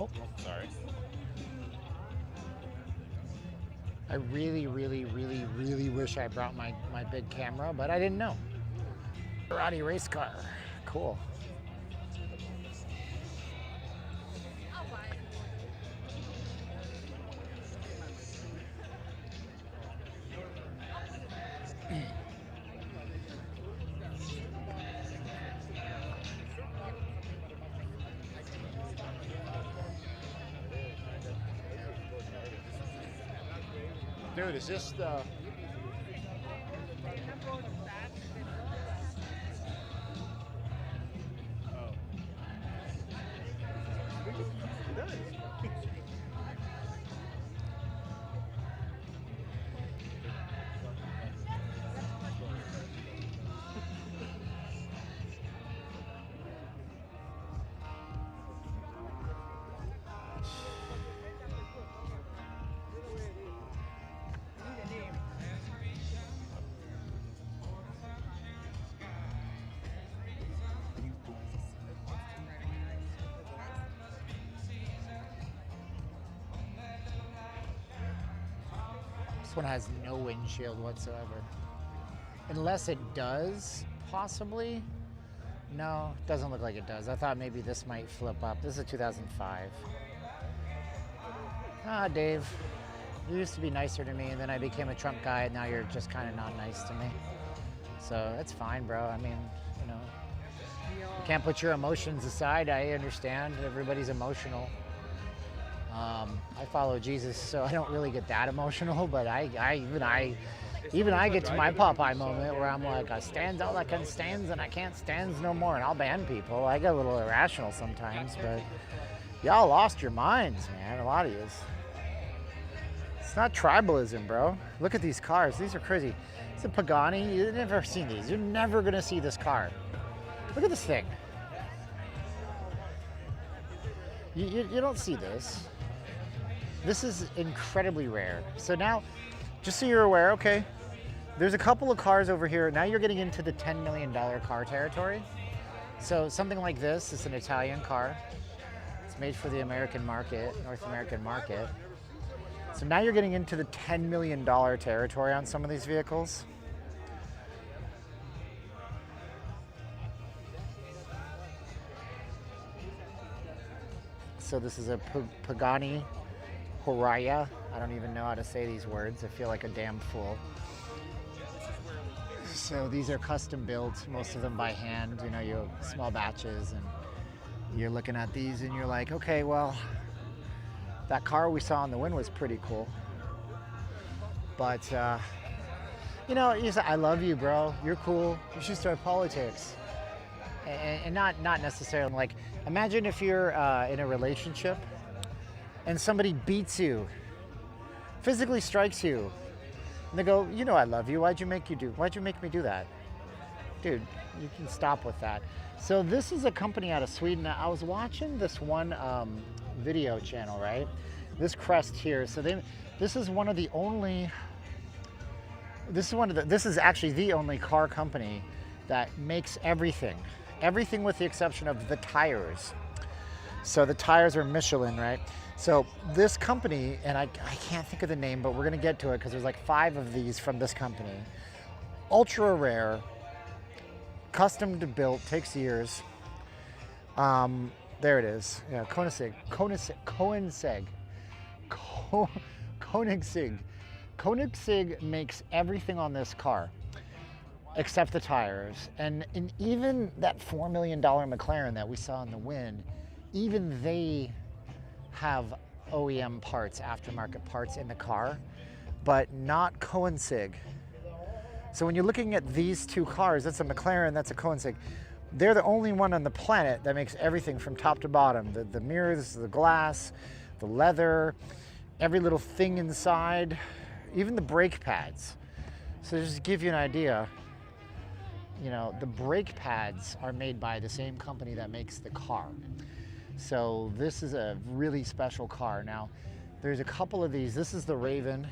Oh, sorry. I really wish I brought my big camera, but I didn't know. Ferrari race car. Cool. Dude, is this the... This one has no windshield whatsoever. Unless it does, possibly. No, it doesn't look like it does. I thought maybe this might flip up. This is a 2005. Ah, Dave, you used to be nicer to me, and then I became a Trump guy, and now you're just kind of not nice to me. So it's fine, bro. I mean, you know, you can't put your emotions aside. I understand. Everybody's emotional. I follow Jesus, so I don't really get that emotional, but even I get to my Popeye moment where I'm like, I stands all I can stands and I can't stands no more, and I'll ban people. I get a little irrational sometimes, but y'all lost your minds, man, a lot of yous. It's not tribalism, bro. Look at these cars. These are crazy. It's a Pagani. You've never seen these. You're never gonna see this car. Look at this thing. You don't see this. This is incredibly rare. So now, just so you're aware, okay, there's a couple of cars over here. Now you're getting into the $10 million car territory. So something like this is an Italian car. It's made for the American market, North American market. So now you're getting into the $10 million territory on some of these vehicles. So this is a Pagani Huayra. I don't even know how to say these words. I feel like a damn fool. So these are custom built, most of them by hand, you know, you small batches, and you're looking at these and you're like, okay, well, that car we saw in the wind was pretty cool. But, you know, you say, I love you, bro. You're cool. You should start politics. And not necessarily like, imagine if you're in a relationship and somebody beats you, physically strikes you, and they go, you know I love you. Why'd you make me do that? Dude, you can stop with that. So this is a company out of Sweden. I was watching this one video channel, right? This crest here. So this is one of the only, this is actually the only car company that makes everything with the exception of the tires. So the tires are Michelin, right? So this company, and I can't think of the name, but we're gonna get to it because there's like 5 of these from this company. Ultra rare, custom to build, takes years. There it is. Yeah, Koenigsegg. Koenigsegg makes everything on this car except the tires. And even that $4 million McLaren that we saw in the wind, even they have OEM parts, aftermarket parts in the car, but not Koenigsegg. So when you're looking at these 2 cars, that's a McLaren, that's a Koenigsegg. They're the only one on the planet that makes everything from top to bottom. The mirrors, the glass, the leather, every little thing inside, even the brake pads. So just to give you an idea, you know, the brake pads are made by the same company that makes the car. So this is a really special car. Now, there's a couple of these. This is the Raven.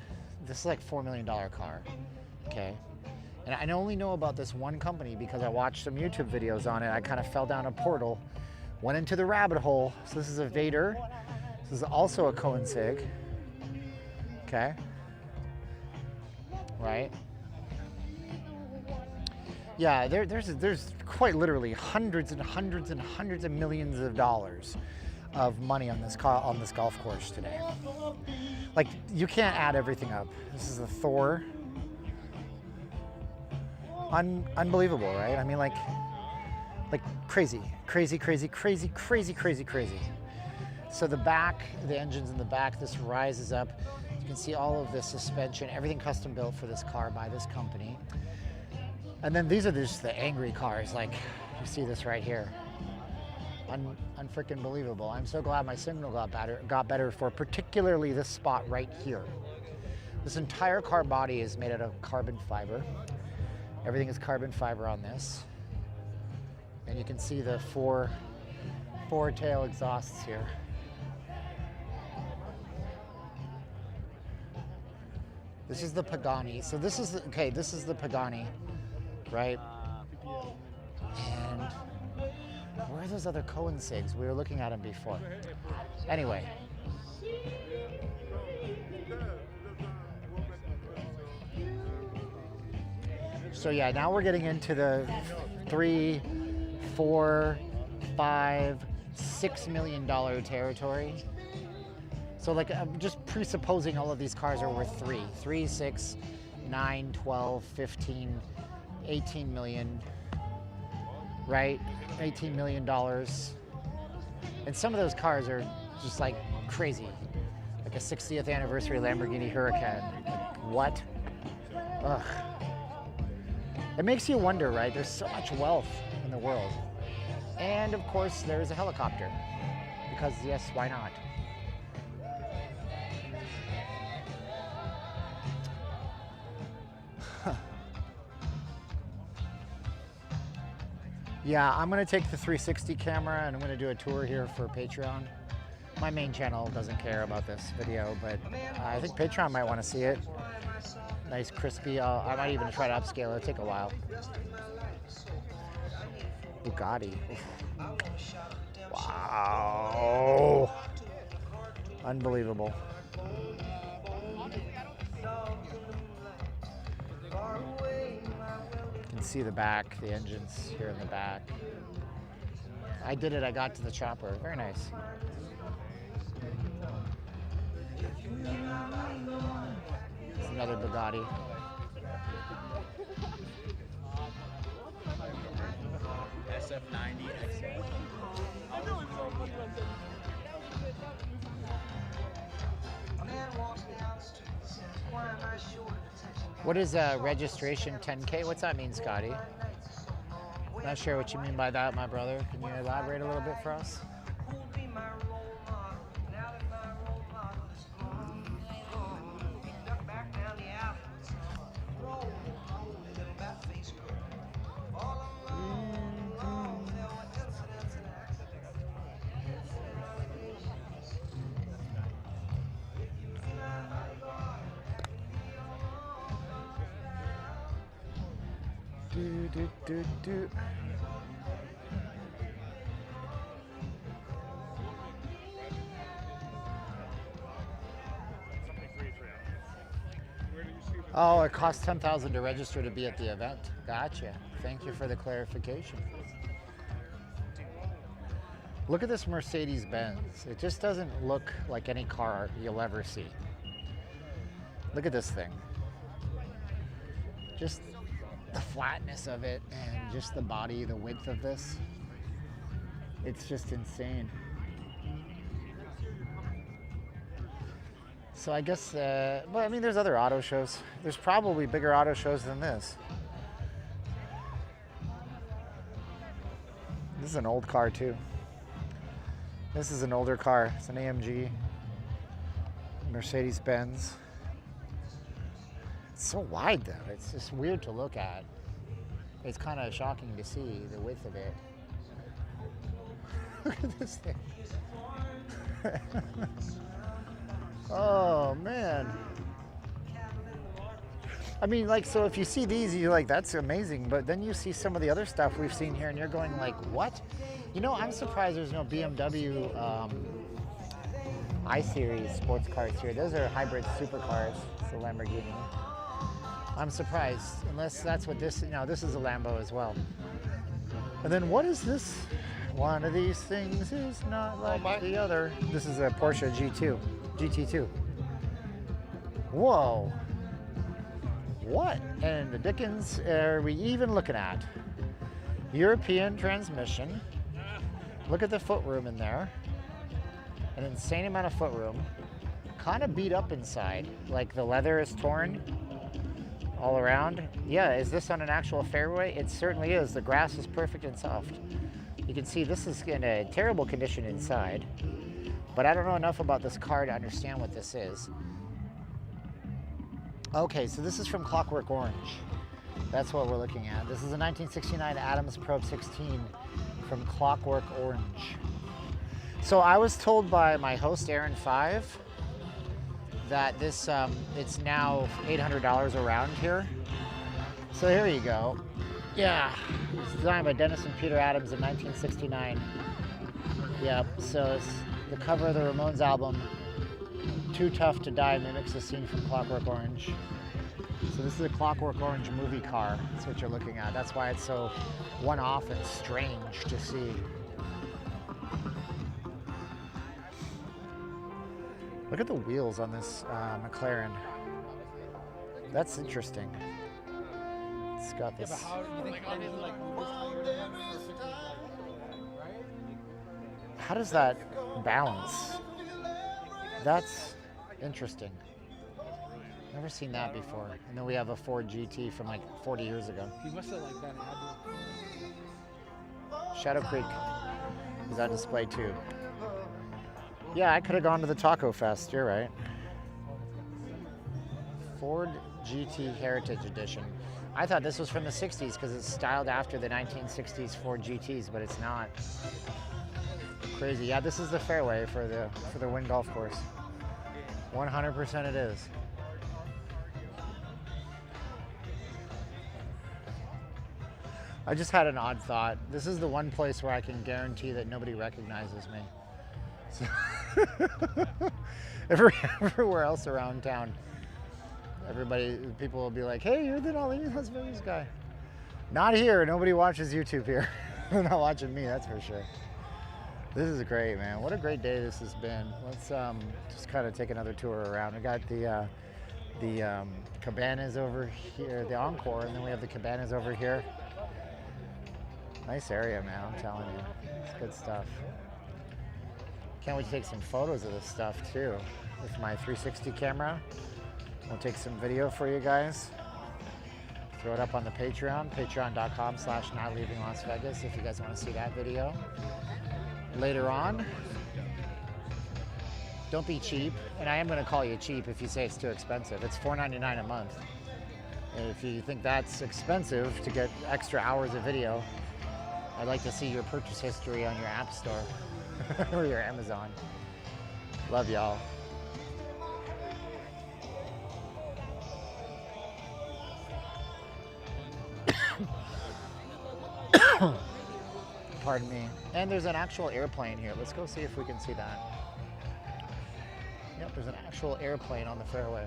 This is like $4 million car, okay? And I only know about this one company because I watched some YouTube videos on it. I kind of fell down a portal, went into the rabbit hole. So this is a Vader. This is also a Koenigsegg, okay? Right? Yeah, there's quite literally hundreds and hundreds and hundreds of millions of dollars of money on this golf course today. Like, you can't add everything up. This is a Thor. Unbelievable, right? I mean, like crazy. So the back, the engine's in the back, this rises up. You can see all of the suspension, everything custom built for this car by this company. And then these are just the angry cars, like you see this right here. Unfreaking believable. I'm so glad my signal got better for particularly this spot right here. This entire car body is made out of carbon fiber. Everything is carbon fiber on this. And you can see the four tail exhausts here. This is the Pagani. So this is the Pagani, right? And where are those other Koenigseggs? We were looking at them before. Anyway. So yeah, now we're getting into the $3, $4, $5, $6 million territory. So like, I'm just presupposing all of these cars are worth 3, 6, 9, 12, 15, 18 million, right? $18 million. And some of those cars are just like crazy. Like a 60th anniversary Lamborghini Huracan. Like, what? Ugh. It makes you wonder, right? There's so much wealth in the world. And of course, there's a helicopter. Because yes, why not? Yeah, I'm gonna take the 360 camera and I'm gonna do a tour here for Patreon. My main channel doesn't care about this video, but I think Patreon might want to see it. Nice, crispy. I might even try to upscale it. It'll take a while. Bugatti. Oof. Wow. Unbelievable. You can see the back, the engine's here in the back. I did it, I got to the chopper. Very nice. It's another Bugatti. SF90 XL. What is registration 10K? What's that mean, Scotty? Not sure what you mean by that, my brother. Can you elaborate a little bit for us? Do. Oh, it costs $10,000 to register to be at the event. Gotcha. Thank you for the clarification. Look at this Mercedes-Benz. It just doesn't look like any car you'll ever see. Look at this thing. Just the flatness of it and just the body, the width of this. It's just insane. So I guess, well, I mean, there's other auto shows. There's probably bigger auto shows than this. This is an old car too. This is an older car. It's an AMG, Mercedes-Benz. It's so wide though. It's just weird to look at. It's kind of shocking to see the width of it. Look at this thing. Oh man. I mean, like, so if you see these, you're like, that's amazing. But then you see some of the other stuff we've seen here and you're going like, what? You know, I'm surprised there's no BMW I-Series sports cars here. Those are hybrid supercars. It's a Lamborghini. I'm surprised, unless that's what this, you know, this is a Lambo as well. And then what is this? One of these things is not like the other. This is a Porsche GT2. Whoa. What in the dickens are we even looking at? European transmission. Look at the footroom in there. An insane amount of footroom. Kind of beat up inside, like the leather is torn all around. Yeah, is this on an actual fairway? It certainly is. The grass is perfect and soft. You can see this is in a terrible condition inside, but I don't know enough about this car to understand what this is. Okay, so this is from Clockwork Orange. That's what we're looking at. This is a 1969 Adams Probe 16 from Clockwork Orange. So I was told by my host, Aaron 5, that this it's now $800 around here. So here you go. Yeah, it was designed by Dennis and Peter Adams in 1969. Yep, so it's the cover of the Ramones album, Too Tough to Die, mimics a scene from Clockwork Orange. So this is a Clockwork Orange movie car. That's what you're looking at. That's why it's so one-off and strange to see. Look at the wheels on this McLaren. That's interesting. It's got this. Yeah, but how do you think they didn't like move this tire perfectly, right? How does that balance? That's interesting. Never seen that before. And then we have a Ford GT from like 40 years ago. He must have like that. Shadow Creek is on display too. Yeah, I could have gone to the Taco Fest. You're right. Ford GT Heritage Edition. I thought this was from the 60s because it's styled after the 1960s Ford GTs, but it's not. Crazy. Yeah, this is the fairway for the Wynn Golf Course. 100% it is. I just had an odd thought. This is the one place where I can guarantee that nobody recognizes me. So everywhere else around town, people will be like, hey, you're the Las Vegas guy. Not here. Nobody watches YouTube here. They're not watching me, that's for sure. This is great, man. What a great day this has been. Let's just kind of take another tour around. We got the cabanas over here, the Encore, and then we have the cabanas over here. Nice area, man, I'm telling you. It's good stuff. Can't wait to take some photos of this stuff, too, with my 360 camera. We'll take some video for you guys. Throw it up on the Patreon, patreon.com/notleavinglasvegas if you guys want to see that video. Later on, don't be cheap, and I am going to call you cheap if you say it's too expensive. It's $4.99 a month. And if you think that's expensive to get extra hours of video, I'd like to see your purchase history on your App Store or your Amazon. Love y'all. Pardon me. And there's an actual airplane here. Let's go see if we can see that. Yep, there's an actual airplane on the fairway.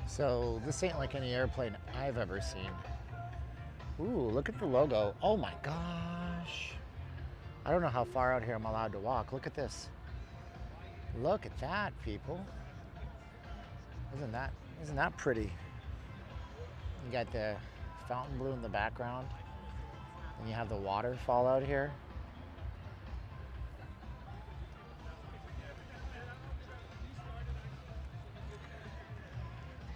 So this ain't like any airplane I've ever seen. Ooh, look at the logo. Oh my gosh. I don't know how far out here I'm allowed to walk. Look at this. Look at that, people. Isn't that pretty? You got the fountain blue in the background, and you have the waterfall out here.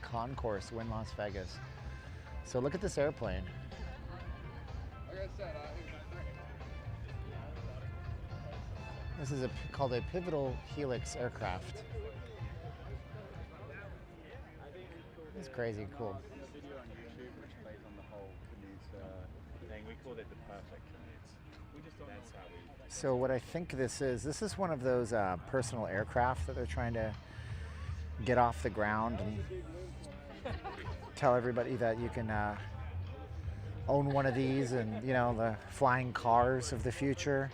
Concourse, Wynn Las Vegas. So look at this airplane. This is called a pivotal helix aircraft. It's crazy cool. There's a video on YouTube which plays on the whole commute thing. We call it the perfect commute. That's how we. So what I think this is one of those personal aircraft that they're trying to get off the ground and tell everybody that you can own one of these, and you know, the flying cars of the future.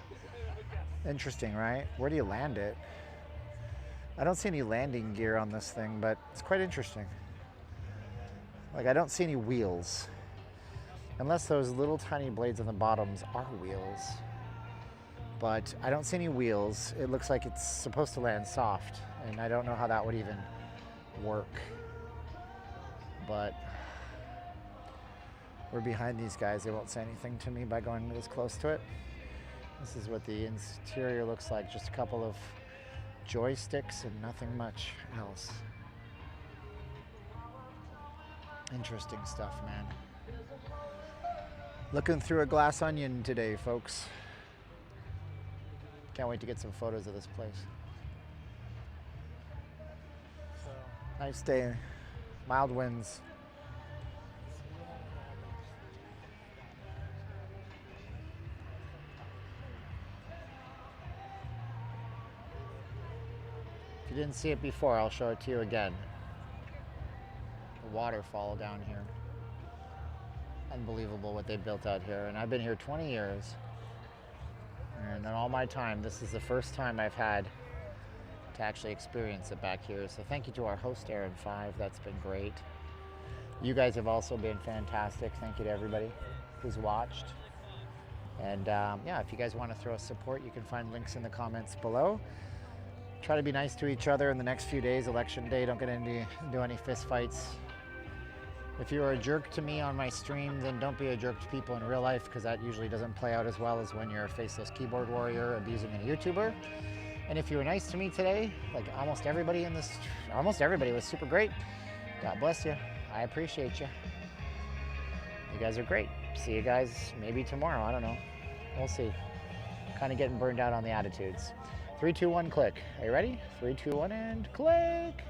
Interesting, right? Where do you land it? I don't see any landing gear on this thing, but it's quite interesting. Like, I don't see any wheels, unless those little tiny blades on the bottoms are wheels. But I don't see any wheels. It looks like it's supposed to land soft, and I don't know how that would even work. But we're behind these guys. They won't say anything to me by going this close to it. This is what the interior looks like. Just a couple of joysticks and nothing much else. Interesting stuff, man. Looking through a glass onion today, folks. Can't wait to get some photos of this place. Nice day. Mild winds. If you didn't see it before, I'll show it to you again. The waterfall down here. Unbelievable what they built out here. And I've been here 20 years. And in all my time, this is the first time I've had to actually experience it back here. So thank you to our host, Aaron 5. That's been great. You guys have also been fantastic. Thank you to everybody who's watched. And yeah, if you guys want to throw us support, you can find links in the comments below. Try to be nice to each other in the next few days. Election day, don't get into any fist fights. If you're a jerk to me on my stream, then don't be a jerk to people in real life, because that usually doesn't play out as well as when you're a faceless keyboard warrior abusing a YouTuber. And if you were nice to me today, like almost everybody was super great. God bless you. I appreciate you. You guys are great. See you guys maybe tomorrow. I don't know. We'll see. Kind of getting burned out on the attitudes. 3, 2, 1, click. Are you ready? 3, 2, 1, and click.